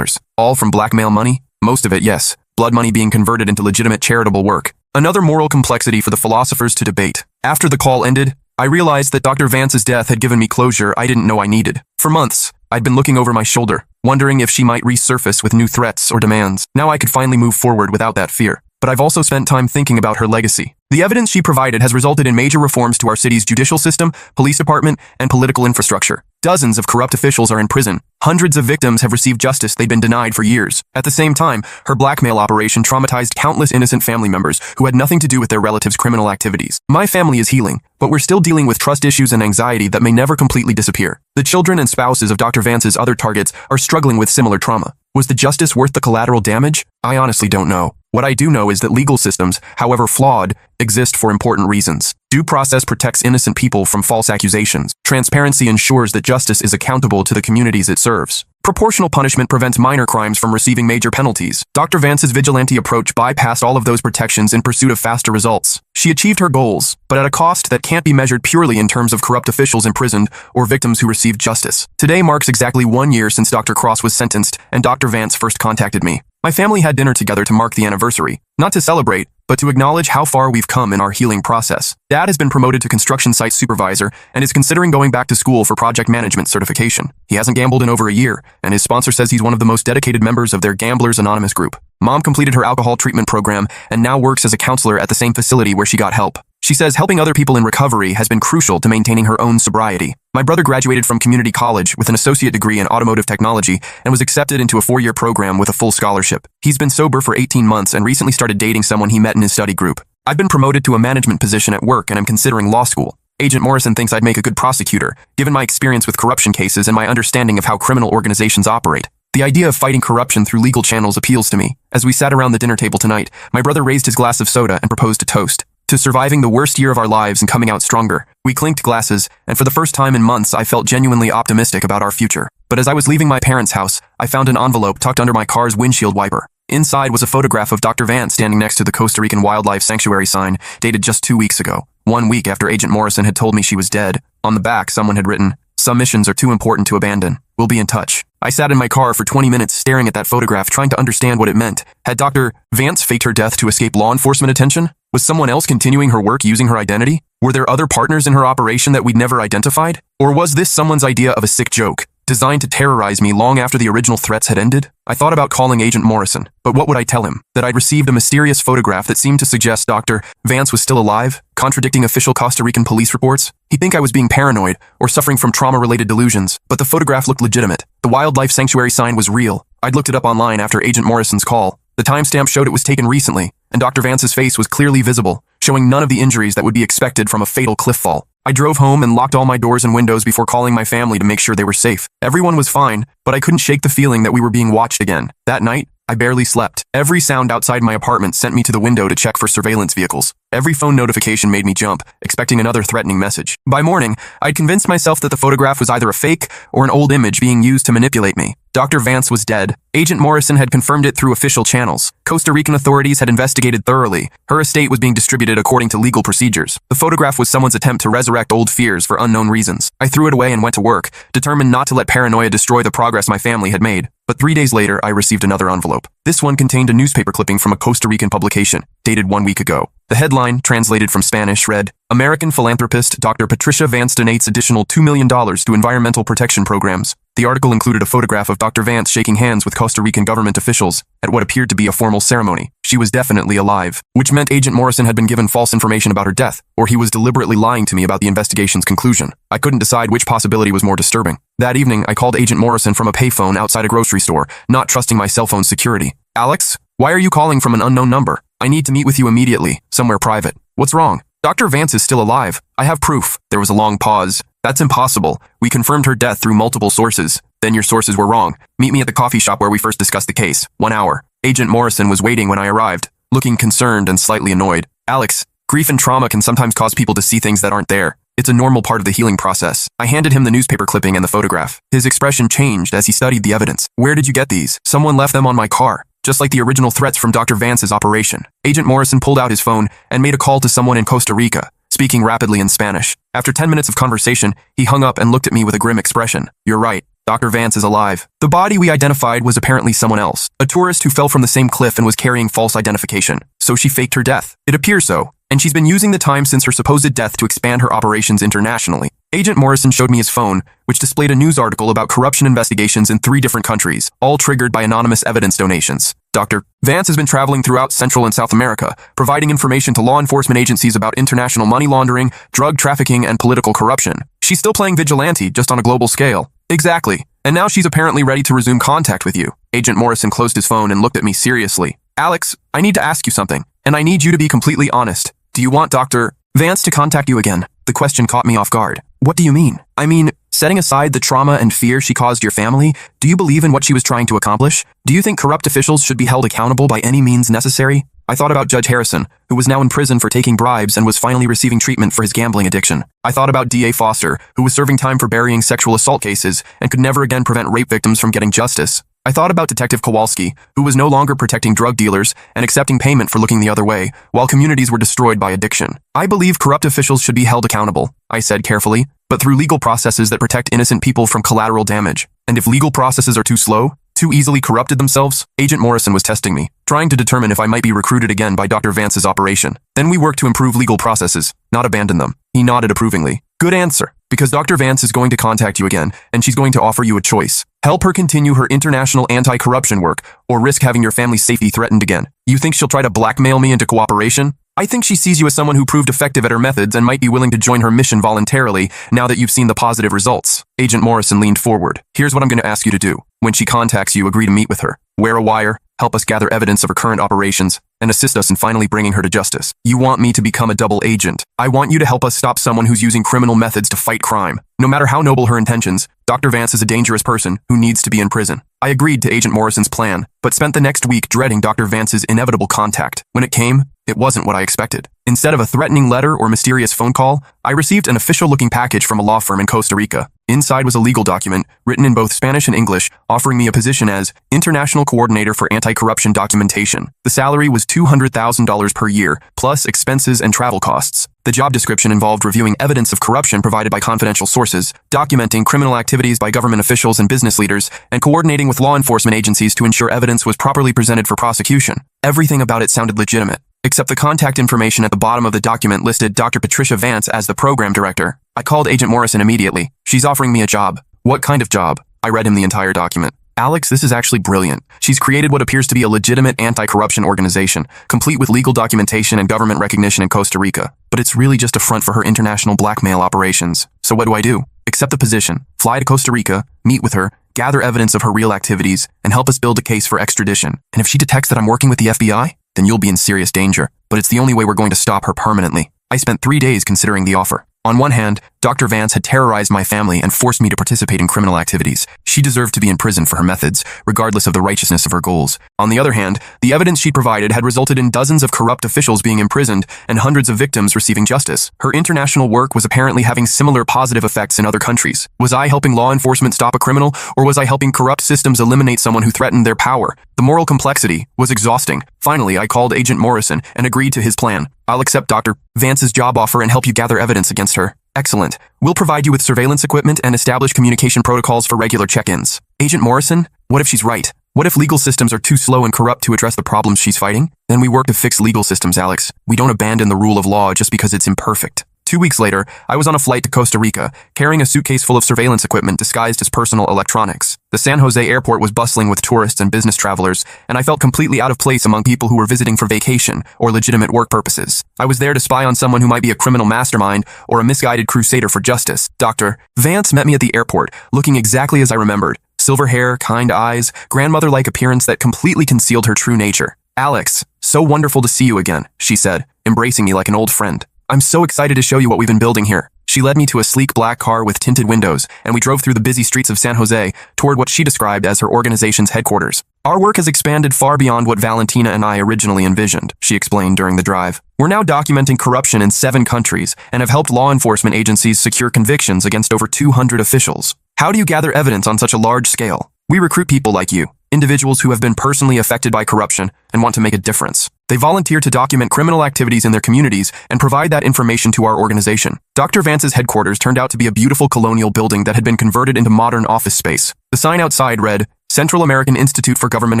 Speaker 1: All from blackmail money? Most of it, yes. Blood money being converted into legitimate charitable work. Another moral complexity for the philosophers to debate. After the call ended, I realized that Dr. Vance's death had given me closure I didn't know I needed. For months, I'd been looking over my shoulder, wondering if she might resurface with new threats or demands. Now I could finally move forward without that fear. But I've also spent time thinking about her legacy. The evidence she provided has resulted in major reforms to our city's judicial system, police department, and political infrastructure. Dozens of corrupt officials are in prison. Hundreds of victims have received justice they'd been denied for years. At the same time, her blackmail operation traumatized countless innocent family members who had nothing to do with their relatives' criminal activities. My family is healing, but we're still dealing with trust issues and anxiety that may never completely disappear. The children and spouses of Dr. Vance's other targets are struggling with similar trauma. Was the justice worth the collateral damage? I honestly don't know. What I do know is that legal systems, however flawed, exist for important reasons. Due process protects innocent people from false accusations. Transparency ensures that justice is accountable to the communities it serves. Proportional punishment prevents minor crimes from receiving major penalties. Dr. Vance's vigilante approach bypassed all of those protections in pursuit of faster results. She achieved her goals, but at a cost that can't be measured purely in terms of corrupt officials imprisoned or victims who received justice. Today marks exactly 1 year since Dr. Cross was sentenced and Dr. Vance first contacted me. My family had dinner together to mark the anniversary, not to celebrate, but to acknowledge how far we've come in our healing process. Dad has been promoted to construction site supervisor and is considering going back to school for project management certification. He hasn't gambled in over a year, and his sponsor says he's one of the most dedicated members of their Gamblers Anonymous group. Mom completed her alcohol treatment program and now works as a counselor at the same facility where she got help. She says helping other people in recovery has been crucial to maintaining her own sobriety. My brother graduated from community college with an associate degree in automotive technology and was accepted into a 4-year program with a full scholarship. He's been sober for 18 months and recently started dating someone he met in his study group. I've been promoted to a management position at work and I'm considering law school. Agent Morrison thinks I'd make a good prosecutor, given my experience with corruption cases and my understanding of how criminal organizations operate. The idea of fighting corruption through legal channels appeals to me. As we sat around the dinner table tonight, my brother raised his glass of soda and proposed a toast to surviving the worst year of our lives and coming out stronger. We clinked glasses, and for the first time in months, I felt genuinely optimistic about our future. But as I was leaving my parents' house, I found an envelope tucked under my car's windshield wiper. Inside was a photograph of Dr. Vance standing next to the Costa Rican Wildlife Sanctuary sign, dated just 2 weeks ago, 1 week after Agent Morrison had told me she was dead. On the back, someone had written, "Some missions are too important to abandon. We'll be in touch." I sat in my car for 20 minutes staring at that photograph, trying to understand what it meant. Had Dr. Vance faked her death to escape law enforcement attention? Was someone else continuing her work using her identity? Were there other partners in her operation that we'd never identified? Or was this someone's idea of a sick joke, designed to terrorize me long after the original threats had ended? I thought about calling Agent Morrison, but what would I tell him? That I'd received a mysterious photograph that seemed to suggest Dr. Vance was still alive, contradicting official Costa Rican police reports? He'd think I was being paranoid or suffering from trauma-related delusions, but the photograph looked legitimate. The wildlife sanctuary sign was real. I'd looked it up online after Agent Morrison's call. The timestamp showed it was taken recently, and Dr. Vance's face was clearly visible, showing none of the injuries that would be expected from a fatal cliff fall. I drove home and locked all my doors and windows before calling my family to make sure they were safe. Everyone was fine, but I couldn't shake the feeling that we were being watched again. That night, I barely slept. Every sound outside my apartment sent me to the window to check for surveillance vehicles. Every phone notification made me jump, expecting another threatening message. By morning, I'd convinced myself that the photograph was either a fake or an old image being used to manipulate me. Dr. Vance was dead. Agent Morrison had confirmed it through official channels. Costa Rican authorities had investigated thoroughly. Her estate was being distributed according to legal procedures. The photograph was someone's attempt to resurrect old fears for unknown reasons. I threw it away and went to work, determined not to let paranoia destroy the progress my family had made. But 3 days later, I received another envelope. This one contained a newspaper clipping from a Costa Rican publication, dated 1 week ago. The headline, translated from Spanish, read, "American philanthropist Dr. Patricia Vance donates additional $2 million to environmental protection programs." The article included a photograph of Dr. Vance shaking hands with Costa Rican government officials at what appeared to be a formal ceremony. She was definitely alive, which meant Agent Morrison had been given false information about her death, or he was deliberately lying to me about the investigation's conclusion. I couldn't decide which possibility was more disturbing. That evening, I called Agent Morrison from a payphone outside a grocery store, not trusting my cell phone's security. "Alex, why are you calling from an unknown number? I need to meet with you immediately, somewhere private. What's wrong?" "Dr. Vance is still alive. I have proof." There was a long pause. "That's impossible. We confirmed her death through multiple sources." "Then your sources were wrong. Meet me at the coffee shop where we first discussed the case. 1 hour. Agent Morrison was waiting when I arrived, looking concerned and slightly annoyed. "Alex, grief and trauma can sometimes cause people to see things that aren't there. It's a normal part of the healing process." I handed him the newspaper clipping and the photograph. His expression changed as he studied the evidence. "Where did you get these?" "Someone left them on my car, just like the original threats from Dr. Vance's operation." Agent Morrison pulled out his phone and made a call to someone in Costa Rica, speaking rapidly in Spanish. After 10 minutes of conversation, he hung up and looked at me with a grim expression. "You're right. Dr. Vance is alive. The body we identified was apparently someone else, a tourist who fell from the same cliff and was carrying false identification. So she faked her death. It appears so, and she's been using the time since her supposed death to expand her operations internationally." Agent Morrison showed me his phone, which displayed a news article about corruption investigations in 3 different countries, all triggered by anonymous evidence donations. Dr. Vance has been traveling throughout Central and South America, providing information to law enforcement agencies about international money laundering, drug trafficking, and political corruption. She's still playing vigilante, just on a global scale. "Exactly. And now she's apparently ready to resume contact with you." Agent Morrison closed his phone and looked at me seriously. "Alex, I need to ask you something, and I need you to be completely honest. Do you want Dr. Vance to contact you again?" The question caught me off guard. "What do you mean?" "I mean, setting aside the trauma and fear she caused your family, do you believe in what she was trying to accomplish? Do you think corrupt officials should be held accountable by any means necessary?" I thought about Judge Harrison, who was now in prison for taking bribes and was finally receiving treatment for his gambling addiction. I thought about DA Foster, who was serving time for burying sexual assault cases and could never again prevent rape victims from getting justice. I thought about Detective Kowalski, who was no longer protecting drug dealers and accepting payment for looking the other way, while communities were destroyed by addiction. "I believe corrupt officials should be held accountable," I said carefully, "but through legal processes that protect innocent people from collateral damage. And if legal processes are too slow, too easily corrupted themselves?" Agent Morrison was testing me, trying to determine if I might be recruited again by Dr. Vance's operation. "Then we work to improve legal processes, not abandon them." He nodded approvingly. "Good answer. Because Dr. Vance is going to contact you again, and she's going to offer you a choice. Help her continue her international anti-corruption work, or risk having your family's safety threatened again. You think she'll try to blackmail me into cooperation?" I think she sees you as someone who proved effective at her methods and might be willing to join her mission voluntarily now that you've seen the positive results. Agent Morrison leaned forward. Here's what I'm going to ask you to do. When she contacts you, agree to meet with her. Wear a wire, help us gather evidence of her current operations, and assist us in finally bringing her to justice. You want me to become a double agent. I want you to help us stop someone who's using criminal methods to fight crime. No matter how noble her intentions, Dr. Vance is a dangerous person who needs to be in prison. I agreed to Agent Morrison's plan, but spent the next week dreading Dr. Vance's inevitable contact. When it came, it wasn't what I expected. Instead of a threatening letter or mysterious phone call, I received an official-looking package from a law firm in Costa Rica. Inside was a legal document, written in both Spanish and English, offering me a position as International Coordinator for Anti-Corruption Documentation. The salary was $200,000 per year, plus expenses and travel costs. The job description involved reviewing evidence of corruption provided by confidential sources, documenting criminal activities by government officials and business leaders, and coordinating with law enforcement agencies to ensure evidence was properly presented for prosecution. Everything about it sounded legitimate, except the contact information at the bottom of the document listed Dr. Patricia Vance as the program director. I called Agent Morrison immediately. She's offering me a job. What kind of job? I read him the entire document. Alex, this is actually brilliant. She's created what appears to be a legitimate anti-corruption organization, complete with legal documentation and government recognition in Costa Rica. But it's really just a front for her international blackmail operations. So what do? Accept the position, fly to Costa Rica, meet with her, gather evidence of her real activities, and help us build a case for extradition. And if she detects that I'm working with the FBI, then you'll be in serious danger. But it's the only way we're going to stop her permanently. I spent 3 days considering the offer. On one hand, Dr. Vance had terrorized my family and forced me to participate in criminal activities. She deserved to be in prison for her methods, regardless of the righteousness of her goals. On the other hand, the evidence she provided had resulted in dozens of corrupt officials being imprisoned and hundreds of victims receiving justice. Her international work was apparently having similar positive effects in other countries. Was I helping law enforcement stop a criminal, or was I helping corrupt systems eliminate someone who threatened their power? The moral complexity was exhausting. Finally, I called Agent Morrison and agreed to his plan. I'll accept Dr. Vance's job offer and help you gather evidence against her. Excellent. We'll provide you with surveillance equipment and establish communication protocols for regular check-ins. Agent Morrison, what if she's right? What if legal systems are too slow and corrupt to address the problems she's fighting? Then we work to fix legal systems, Alex. We don't abandon the rule of law just because it's imperfect. 2 weeks later, I was on a flight to Costa Rica, carrying a suitcase full of surveillance equipment disguised as personal electronics. The San Jose airport was bustling with tourists and business travelers, and I felt completely out of place among people who were visiting for vacation or legitimate work purposes. I was there to spy on someone who might be a criminal mastermind or a misguided crusader for justice. Dr. Vance met me at the airport, looking exactly as I remembered. Silver hair, kind eyes, grandmother-like appearance that completely concealed her true nature. Alex, so wonderful to see you again, she said, embracing me like an old friend. I'm so excited to show you what we've been building here. She led me to a sleek black car with tinted windows, and we drove through the busy streets of San Jose toward what she described as her organization's headquarters. Our work has expanded far beyond what Valentina and I originally envisioned, she explained during the drive. We're now documenting corruption in 7 countries and have helped law enforcement agencies secure convictions against over 200 officials. How do you gather evidence on such a large scale? We recruit people like you, individuals who have been personally affected by corruption and want to make a difference. They volunteer to document criminal activities in their communities and provide that information to our organization. Dr. Vance's headquarters turned out to be a beautiful colonial building that had been converted into modern office space. The sign outside read, Central American Institute for Government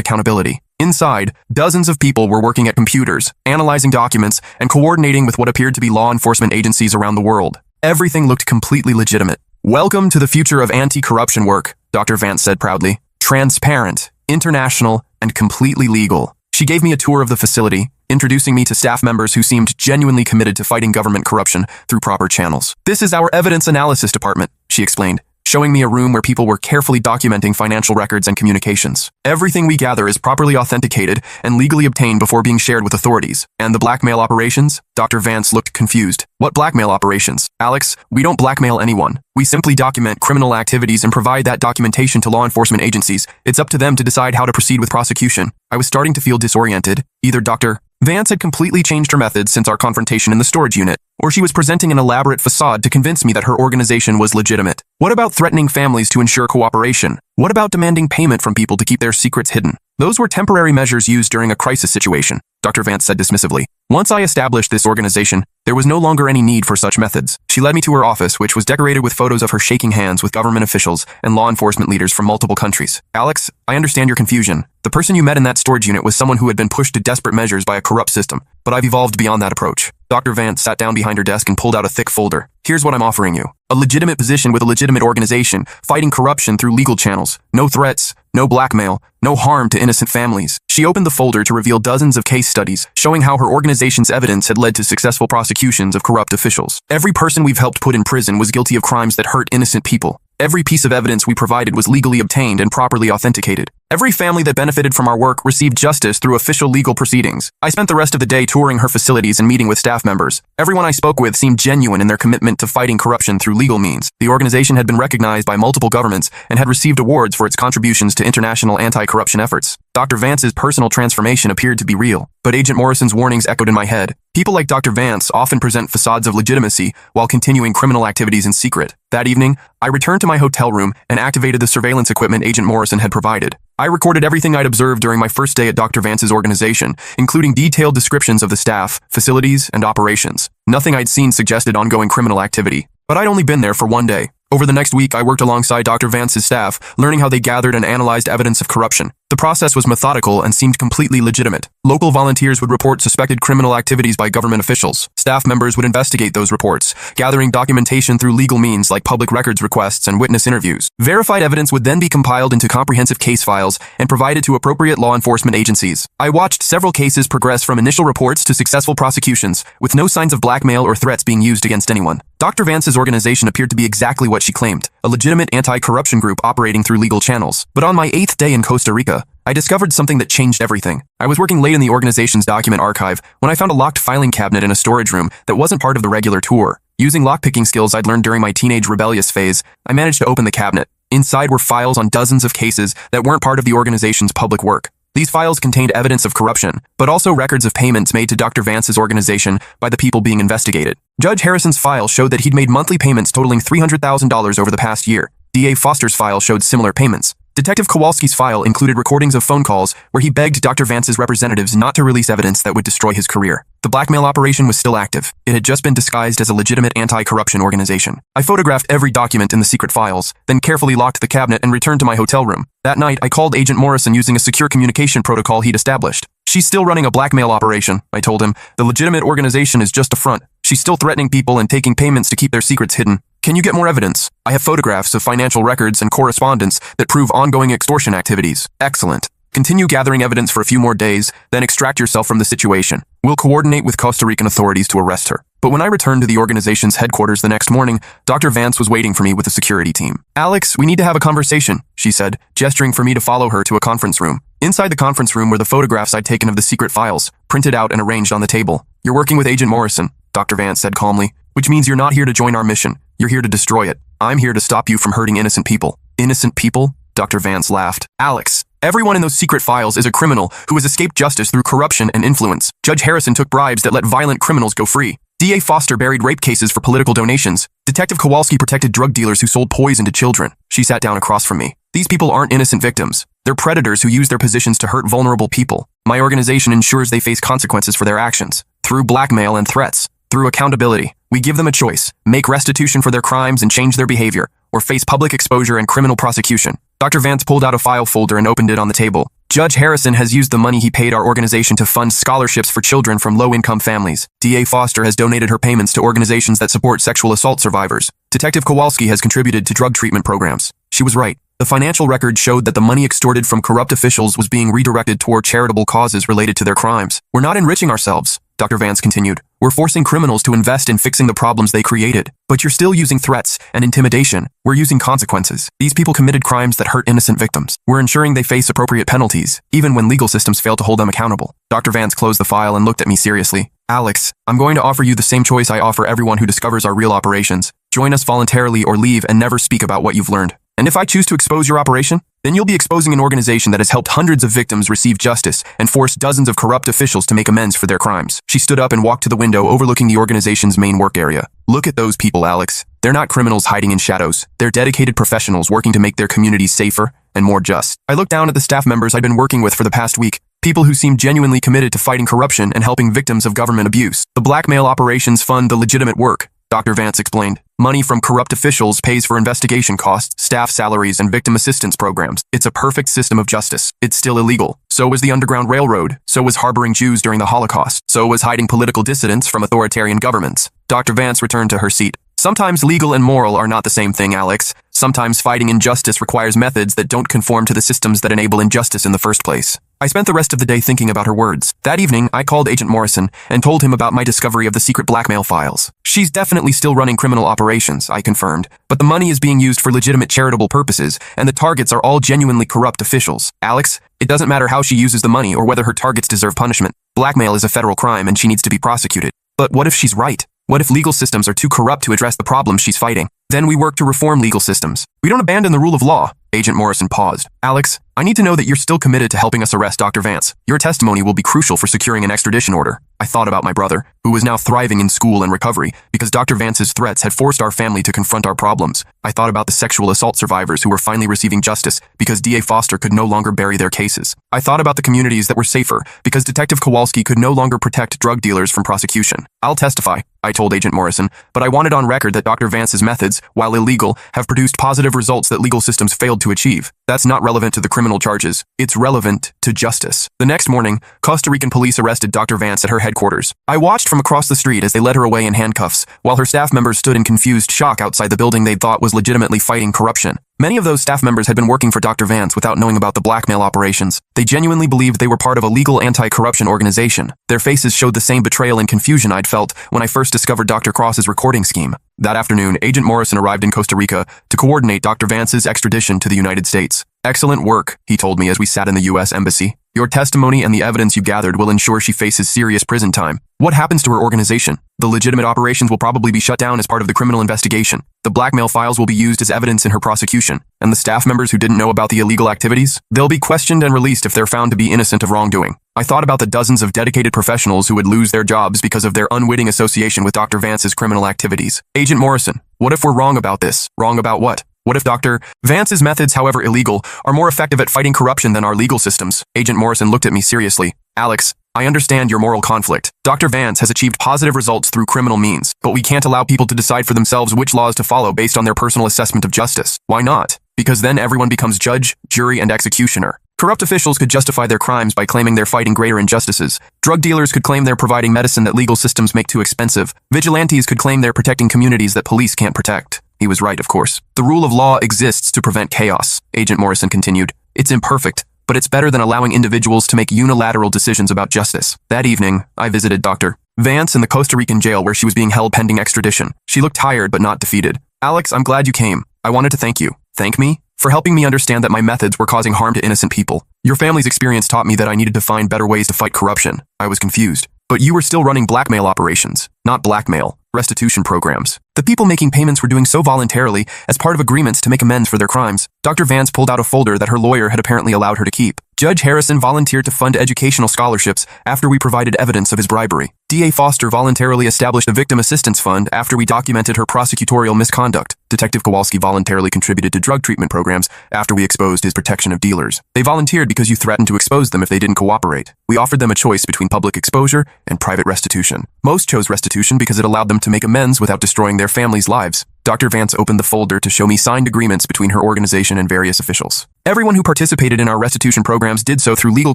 Speaker 1: Accountability. Inside, dozens of people were working at computers, analyzing documents, and coordinating with what appeared to be law enforcement agencies around the world. Everything looked completely legitimate. Welcome to the future of anti-corruption work, Dr. Vance said proudly. Transparent, international, and completely legal. She gave me a tour of the facility, introducing me to staff members who seemed genuinely committed to fighting government corruption through proper channels. This is our evidence analysis department, she explained, showing me a room where people were carefully documenting financial records and communications. Everything we gather is properly authenticated and legally obtained before being shared with authorities. And the blackmail operations? Dr. Vance looked confused. What blackmail operations? Alex, we don't blackmail anyone. We simply document criminal activities and provide that documentation to law enforcement agencies. It's up to them to decide how to proceed with prosecution. I was starting to feel disoriented. Either Dr. Vance had completely changed her methods since our confrontation in the storage unit, or she was presenting an elaborate facade to convince me that her organization was legitimate. What about threatening families to ensure cooperation? What about demanding payment from people to keep their secrets hidden? Those were temporary measures used during a crisis situation, Dr. Vance said dismissively. Once I established this organization, there was no longer any need for such methods. She led me to her office, which was decorated with photos of her shaking hands with government officials and law enforcement leaders from multiple countries. Alex, I understand your confusion. The person you met in that storage unit was someone who had been pushed to desperate measures by a corrupt system, but I've evolved beyond that approach. Dr. Vance sat down behind her desk and pulled out a thick folder. Here's what I'm offering you. A legitimate position with a legitimate organization, fighting corruption through legal channels. No threats, no blackmail, no harm to innocent families. She opened the folder to reveal dozens of case studies, showing how her organization's evidence had led to successful prosecutions of corrupt officials. Every person we've helped put in prison was guilty of crimes that hurt innocent people. Every piece of evidence we provided was legally obtained and properly authenticated. Every family that benefited from our work received justice through official legal proceedings. I spent the rest of the day touring her facilities and meeting with staff members. Everyone I spoke with seemed genuine in their commitment to fighting corruption through legal means. The organization had been recognized by multiple governments and had received awards for its contributions to international anti-corruption efforts. Dr. Vance's personal transformation appeared to be real, but Agent Morrison's warnings echoed in my head. People like Dr. Vance often present facades of legitimacy while continuing criminal activities in secret. That evening, I returned to my hotel room and activated the surveillance equipment Agent Morrison had provided. I recorded everything I'd observed during my first day at Dr. Vance's organization, including detailed descriptions of the staff, facilities, and operations. Nothing I'd seen suggested ongoing criminal activity. But I'd only been there for one day. Over the next week, I worked alongside Dr. Vance's staff, learning how they gathered and analyzed evidence of corruption. The process was methodical and seemed completely legitimate. Local volunteers would report suspected criminal activities by government officials. Staff members would investigate those reports, gathering documentation through legal means like public records requests and witness interviews. Verified evidence would then be compiled into comprehensive case files and provided to appropriate law enforcement agencies. I watched several cases progress from initial reports to successful prosecutions, with no signs of blackmail or threats being used against anyone. Dr. Vance's organization appeared to be exactly what she claimed, a legitimate anti-corruption group operating through legal channels. But on my 8th day in Costa Rica, I discovered something that changed everything. I was working late in the organization's document archive when I found a locked filing cabinet in a storage room that wasn't part of the regular tour. Using lockpicking skills I'd learned during my teenage rebellious phase, I managed to open the cabinet. Inside were files on dozens of cases that weren't part of the organization's public work. These files contained evidence of corruption, but also records of payments made to Dr. Vance's organization by the people being investigated. Judge Harrison's file showed that he'd made monthly payments totaling $300,000 over the past year. D.A. Foster's file showed similar payments. Detective Kowalski's file included recordings of phone calls where he begged Dr. Vance's representatives not to release evidence that would destroy his career. The blackmail operation was still active. It had just been disguised as a legitimate anti-corruption organization. I photographed every document in the secret files, then carefully locked the cabinet and returned to my hotel room. That night, I called Agent Morrison using a secure communication protocol he'd established. "She's still running a blackmail operation," I told him. "The legitimate organization is just a front. She's still threatening people and taking payments to keep their secrets hidden. Can you get more evidence? I have photographs of financial records and correspondence that prove ongoing extortion activities." "Excellent. Continue gathering evidence for a few more days, then extract yourself from the situation. We'll coordinate with Costa Rican authorities to arrest her." But when I returned to the organization's headquarters the next morning, Dr. Vance was waiting for me with a security team. "Alex, we need to have a conversation," she said, gesturing for me to follow her to a conference room. Inside the conference room were the photographs I'd taken of the secret files, printed out and arranged on the table. "You're working with Agent Morrison," Dr. Vance said calmly, "which means you're not here to join our mission. You're here to destroy it. I'm here to stop you from hurting innocent people." "Innocent people?" Dr. Vance laughed. "Alex, everyone in those secret files is a criminal who has escaped justice through corruption and influence. Judge Harrison took bribes that let violent criminals go free. D.A. Foster buried rape cases for political donations. Detective Kowalski protected drug dealers who sold poison to children." She sat down across from me. "These people aren't innocent victims. They're predators who use their positions to hurt vulnerable people. My organization ensures they face consequences for their actions, through blackmail and threats. Through accountability, we give them a choice: make restitution for their crimes and change their behavior, or face public exposure and criminal prosecution." Dr. Vance pulled out a file folder and opened it on the table. "Judge Harrison has used the money he paid our organization to fund scholarships for children from low-income families. D.A. Foster has donated her payments to organizations that support sexual assault survivors. Detective Kowalski has contributed to drug treatment programs." She was right. The financial record showed that the money extorted from corrupt officials was being redirected toward charitable causes related to their crimes. "We're not enriching ourselves," Dr. Vance continued. "We're forcing criminals to invest in fixing the problems they created. But you're still using threats and intimidation. We're using consequences. These people committed crimes that hurt innocent victims. We're ensuring they face appropriate penalties, even when legal systems fail to hold them accountable." Dr. Vance closed the file and looked at me seriously. "Alex, I'm going to offer you the same choice I offer everyone who discovers our real operations. Join us voluntarily or leave and never speak about what you've learned. And if I choose to expose your operation, then you'll be exposing an organization that has helped hundreds of victims receive justice and forced dozens of corrupt officials to make amends for their crimes." She stood up and walked to the window overlooking the organization's main work area. "Look at those people, Alex. They're not criminals hiding in shadows. They're dedicated professionals working to make their communities safer and more just." I looked down at the staff members I'd been working with for the past week, people who seemed genuinely committed to fighting corruption and helping victims of government abuse. "The blackmail operations fund the legitimate work," Dr. Vance explained. "Money from corrupt officials pays for investigation costs, staff salaries, and victim assistance programs. It's a perfect system of justice. It's still illegal, So was the Underground Railroad. So was harboring Jews during the Holocaust. So was hiding political dissidents from authoritarian governments. Dr. Vance returned to her seat. Sometimes legal and moral are not the same thing, Alex. Sometimes fighting injustice requires methods that don't conform to the systems that enable injustice in the first place. I spent the rest of the day thinking about her words. That evening, I called Agent Morrison and told him about my discovery of the secret blackmail files. She's definitely still running criminal operations, I confirmed, but the money is being used for legitimate charitable purposes, and the targets are all genuinely corrupt officials. Alex, it doesn't matter how she uses the money or whether her targets deserve punishment. Blackmail is a federal crime and she needs to be prosecuted. But what if she's right? What if legal systems are too corrupt to address the problems she's fighting? Then we work to reform legal systems. We don't abandon the rule of law. Agent Morrison paused. Alex, I need to know that you're still committed to helping us arrest Dr. Vance. Your testimony will be crucial for securing an extradition order. I thought about my brother, who was now thriving in school and recovery because Dr. Vance's threats had forced our family to confront our problems. I thought about the sexual assault survivors who were finally receiving justice because D.A. Foster could no longer bury their cases. I thought about the communities that were safer because Detective Kowalski could no longer protect drug dealers from prosecution. I'll testify, I told Agent Morrison, but I wanted on record that Dr. Vance's methods, while illegal, have produced positive results that legal systems failed to achieve. That's not relevant to the criminal charges. It's relevant to justice. The next morning, Costa Rican police arrested Dr. Vance at her headquarters. I watched from across the street as they led her away in handcuffs, while her staff members stood in confused shock outside the building they thought was legitimately fighting corruption. Many of those staff members had been working for Dr. Vance without knowing about the blackmail operations. They genuinely believed they were part of a legal anti-corruption organization. Their faces showed the same betrayal and confusion I'd felt when I first discovered Dr. Cross's recording scheme. That afternoon, Agent Morrison arrived in Costa Rica to coordinate Dr. Vance's extradition to the United States. Excellent work, he told me as we sat in the U.S. Embassy. Your testimony and the evidence you gathered will ensure she faces serious prison time. What happens to her organization? The legitimate operations will probably be shut down as part of the criminal investigation. The blackmail files will be used as evidence in her prosecution. And the staff members who didn't know about the illegal activities? They'll be questioned and released if they're found to be innocent of wrongdoing. I thought about the dozens of dedicated professionals who would lose their jobs because of their unwitting association with Dr. Vance's criminal activities. Agent Morrison, what if we're wrong about this? Wrong about what? What if Dr. Vance's methods, however illegal, are more effective at fighting corruption than our legal systems? Agent Morrison looked at me seriously. Alex, I understand your moral conflict. Dr. Vance has achieved positive results through criminal means, but we can't allow people to decide for themselves which laws to follow based on their personal assessment of justice. Why not? Because then everyone becomes judge, jury, and executioner. Corrupt officials could justify their crimes by claiming they're fighting greater injustices. Drug dealers could claim they're providing medicine that legal systems make too expensive. Vigilantes could claim they're protecting communities that police can't protect. He was right, of course. The rule of law exists to prevent chaos, Agent Morrison continued. It's imperfect, but it's better than allowing individuals to make unilateral decisions about justice. That evening, I visited Dr. Vance in the Costa Rican jail where she was being held pending extradition. She looked tired but not defeated. Alex, I'm glad you came. I wanted to thank you. Thank me? For helping me understand that my methods were causing harm to innocent people. Your family's experience taught me that I needed to find better ways to fight corruption. I was confused. But you were still running blackmail operations. Not blackmail, restitution programs. The people making payments were doing so voluntarily as part of agreements to make amends for their crimes. Dr. Vance pulled out a folder that her lawyer had apparently allowed her to keep. Judge Harrison volunteered to fund educational scholarships after we provided evidence of his bribery. D.A. Foster voluntarily established a victim assistance fund after we documented her prosecutorial misconduct. Detective Kowalski voluntarily contributed to drug treatment programs after we exposed his protection of dealers. They volunteered because you threatened to expose them if they didn't cooperate. We offered them a choice between public exposure and private restitution. Most chose restitution because it allowed them to make amends without destroying their families' lives. Dr. Vance opened the folder to show me signed agreements between her organization and various officials. Everyone who participated in our restitution programs did so through legal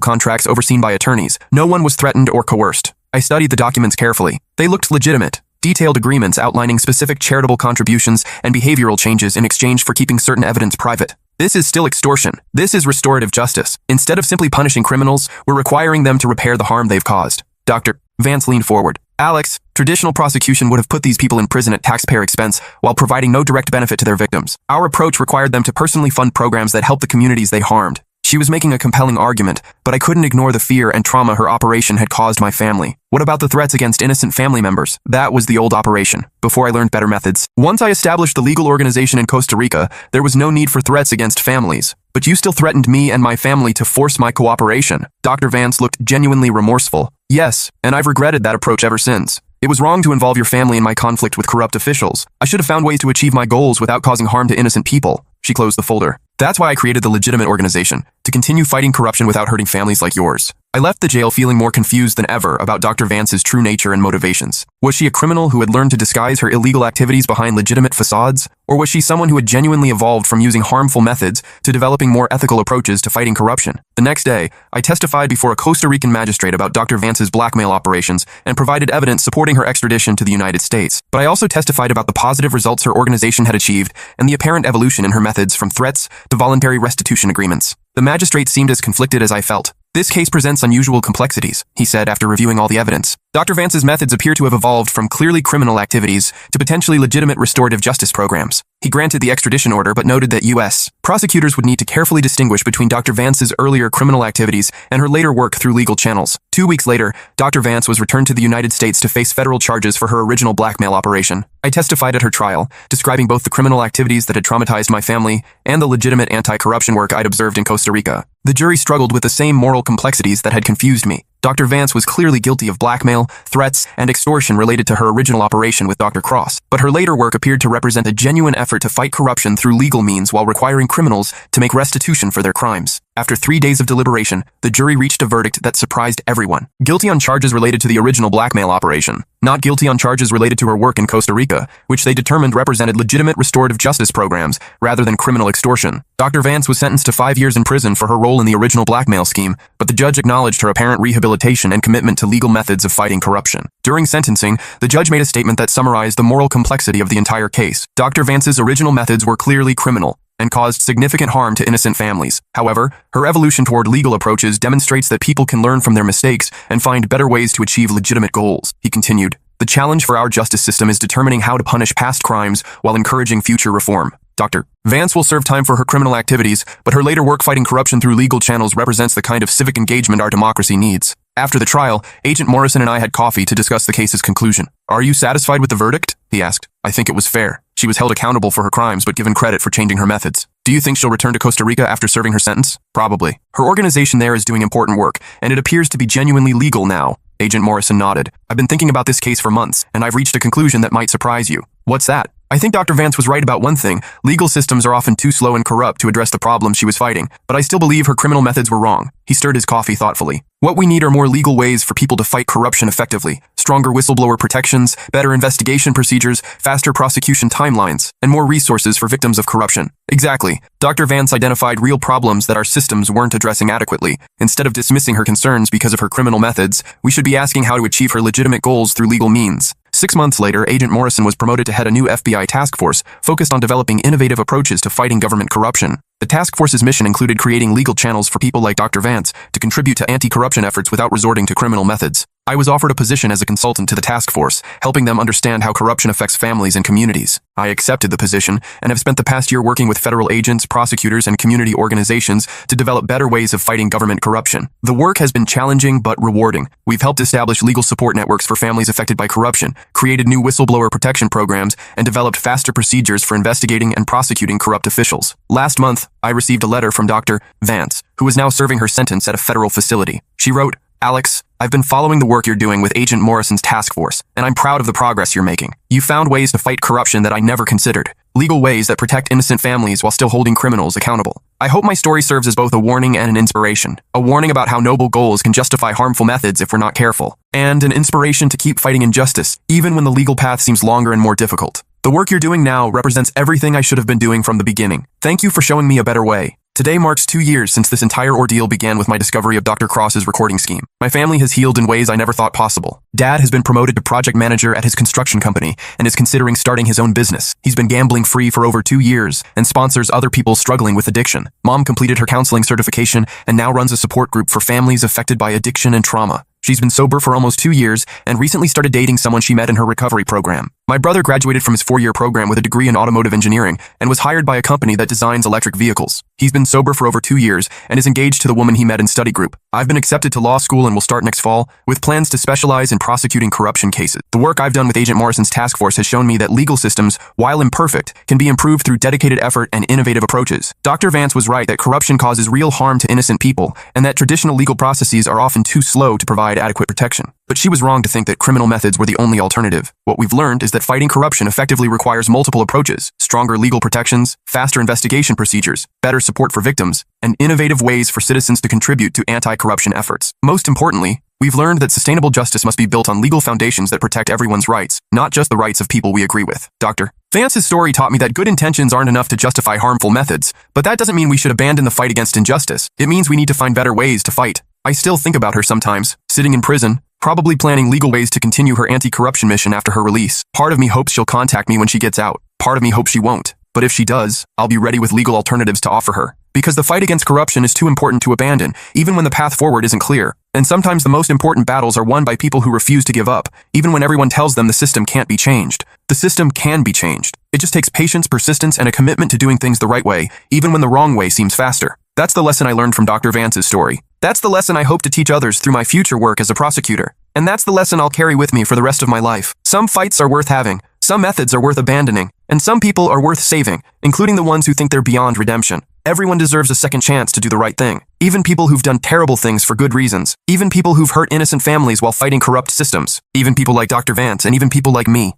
Speaker 1: contracts overseen by attorneys. No one was threatened or coerced. I studied the documents carefully. They looked legitimate. Detailed agreements outlining specific charitable contributions and behavioral changes in exchange for keeping certain evidence private. This is still extortion. This is restorative justice. Instead of simply punishing criminals, we're requiring them to repair the harm they've caused. Dr. Vance leaned forward. Alex, traditional prosecution would have put these people in prison at taxpayer expense while providing no direct benefit to their victims. Our approach required them to personally fund programs that helped the communities they harmed. She was making a compelling argument, but I couldn't ignore the fear and trauma her operation had caused my family. What about the threats against innocent family members? That was the old operation, before I learned better methods. Once I established the legal organization in Costa Rica, there was no need for threats against families. But you still threatened me and my family to force my cooperation. Dr. Vance looked genuinely remorseful. Yes, and I've regretted that approach ever since. It was wrong to involve your family in my conflict with corrupt officials. I should have found ways to achieve my goals without causing harm to innocent people. She closed the folder. That's why I created the legitimate organization, to continue fighting corruption without hurting families like yours. I left the jail feeling more confused than ever about Dr. Vance's true nature and motivations. Was she a criminal who had learned to disguise her illegal activities behind legitimate facades? Or was she someone who had genuinely evolved from using harmful methods to developing more ethical approaches to fighting corruption? The next day, I testified before a Costa Rican magistrate about Dr. Vance's blackmail operations and provided evidence supporting her extradition to the United States. But I also testified about the positive results her organization had achieved and the apparent evolution in her methods from threats to voluntary restitution agreements. The magistrate seemed as conflicted as I felt. This case presents unusual complexities, he said after reviewing all the evidence. Dr. Vance's methods appear to have evolved from clearly criminal activities to potentially legitimate restorative justice programs. He granted the extradition order but noted that U.S. prosecutors would need to carefully distinguish between Dr. Vance's earlier criminal activities and her later work through legal channels. 2 weeks later, Dr. Vance was returned to the United States to face federal charges for her original blackmail operation. I testified at her trial, describing both the criminal activities that had traumatized my family and the legitimate anti-corruption work I'd observed in Costa Rica. The jury struggled with the same moral complexities that had confused me. Dr. Vance was clearly guilty of blackmail, threats, and extortion related to her original operation with Dr. Cross, but her later work appeared to represent a genuine effort to fight corruption through legal means while requiring criminals to make restitution for their crimes. After 3 days of deliberation, the jury reached a verdict that surprised everyone. Guilty on charges related to the original blackmail operation, not guilty on charges related to her work in Costa Rica, which they determined represented legitimate restorative justice programs rather than criminal extortion. Dr. Vance was sentenced to 5 years in prison for her role in the original blackmail scheme, but the judge acknowledged her apparent rehabilitation and commitment to legal methods of fighting corruption. During sentencing, the judge made a statement that summarized the moral complexity of the entire case. Dr. Vance's original methods were clearly criminal and caused significant harm to innocent families. However, her evolution toward legal approaches demonstrates that people can learn from their mistakes and find better ways to achieve legitimate goals. He continued, "The challenge for our justice system is determining how to punish past crimes while encouraging future reform." Dr. Vance will serve time for her criminal activities, but her later work fighting corruption through legal channels represents the kind of civic engagement our democracy needs. After the trial, Agent Morrison and I had coffee to discuss the case's conclusion. "Are you satisfied with the verdict?" he asked. "I think it was fair. She was held accountable for her crimes but given credit for changing her methods." "Do you think she'll return to Costa Rica after serving her sentence?" "Probably. Her organization there is doing important work, and it appears to be genuinely legal now." Agent Morrison nodded. "I've been thinking about this case for months, and I've reached a conclusion that might surprise you." "What's that?" "I think Dr. Vance was right about one thing. Legal systems are often too slow and corrupt to address the problems she was fighting, but I still believe her criminal methods were wrong." He stirred his coffee thoughtfully. "What we need are more legal ways for people to fight corruption effectively, stronger whistleblower protections, better investigation procedures, faster prosecution timelines, and more resources for victims of corruption." Exactly. Dr. Vance identified real problems that our systems weren't addressing adequately. Instead of dismissing her concerns because of her criminal methods, we should be asking how to achieve her legitimate goals through legal means. 6 months later, Agent Morrison was promoted to head a new FBI task force focused on developing innovative approaches to fighting government corruption. The task force's mission included creating legal channels for people like Dr. Vance to contribute to anti-corruption efforts without resorting to criminal methods. I was offered a position as a consultant to the task force, helping them understand how corruption affects families and communities. I accepted the position and have spent the past year working with federal agents, prosecutors, and community organizations to develop better ways of fighting government corruption. The work has been challenging but rewarding. We've helped establish legal support networks for families affected by corruption, created new whistleblower protection programs, and developed faster procedures for investigating and prosecuting corrupt officials. Last month, I received a letter from Dr. Vance, who is now serving her sentence at a federal facility. She wrote, "Alex, I've been following the work you're doing with Agent Morrison's task force, and I'm proud of the progress you're making. You found ways to fight corruption that I never considered, legal ways that protect innocent families while still holding criminals accountable. I hope my story serves as both a warning and an inspiration. A warning about how noble goals can justify harmful methods if we're not careful, and an inspiration to keep fighting injustice, even when the legal path seems longer and more difficult. The work you're doing now represents everything I should have been doing from the beginning. Thank you for showing me a better way." Today marks 2 years since this entire ordeal began with my discovery of Dr. Cross's recording scheme. My family has healed in ways I never thought possible. Dad has been promoted to project manager at his construction company and is considering starting his own business. He's been gambling free for over 2 years and sponsors other people struggling with addiction. Mom completed her counseling certification and now runs a support group for families affected by addiction and trauma. She's been sober for almost 2 years and recently started dating someone she met in her recovery program. My brother graduated from his 4-year program with a degree in automotive engineering and was hired by a company that designs electric vehicles. He's been sober for over 2 years and is engaged to the woman he met in study group. I've been accepted to law school and will start next fall, with plans to specialize in prosecuting corruption cases. The work I've done with Agent Morrison's task force has shown me that legal systems, while imperfect, can be improved through dedicated effort and innovative approaches. Dr. Vance was right that corruption causes real harm to innocent people, and that traditional legal processes are often too slow to provide adequate protection. But she was wrong to think that criminal methods were the only alternative. What we've learned is that fighting corruption effectively requires multiple approaches: stronger legal protections, faster investigation procedures, better support for victims, and innovative ways for citizens to contribute to anti-corruption efforts. Most importantly, we've learned that sustainable justice must be built on legal foundations that protect everyone's rights, not just the rights of people we agree with. Dr. Vance's story taught me that good intentions aren't enough to justify harmful methods, but that doesn't mean we should abandon the fight against injustice. It means we need to find better ways to fight. I still think about her sometimes, sitting in prison, probably planning legal ways to continue her anti-corruption mission after her release. Part of me hopes she'll contact me when she gets out. Part of me hopes she won't. But if she does, I'll be ready with legal alternatives to offer her. Because the fight against corruption is too important to abandon, even when the path forward isn't clear. And sometimes the most important battles are won by people who refuse to give up, even when everyone tells them the system can't be changed. The system can be changed. It just takes patience, persistence, and a commitment to doing things the right way, even when the wrong way seems faster. That's the lesson I learned from Dr. Vance's story. That's the lesson I hope to teach others through my future work as a prosecutor. And that's the lesson I'll carry with me for the rest of my life. Some fights are worth having, some methods are worth abandoning, and some people are worth saving, including the ones who think they're beyond redemption. Everyone deserves a second chance to do the right thing. Even people who've done terrible things for good reasons. Even people who've hurt innocent families while fighting corrupt systems. Even people like Dr. Vance and even people like me.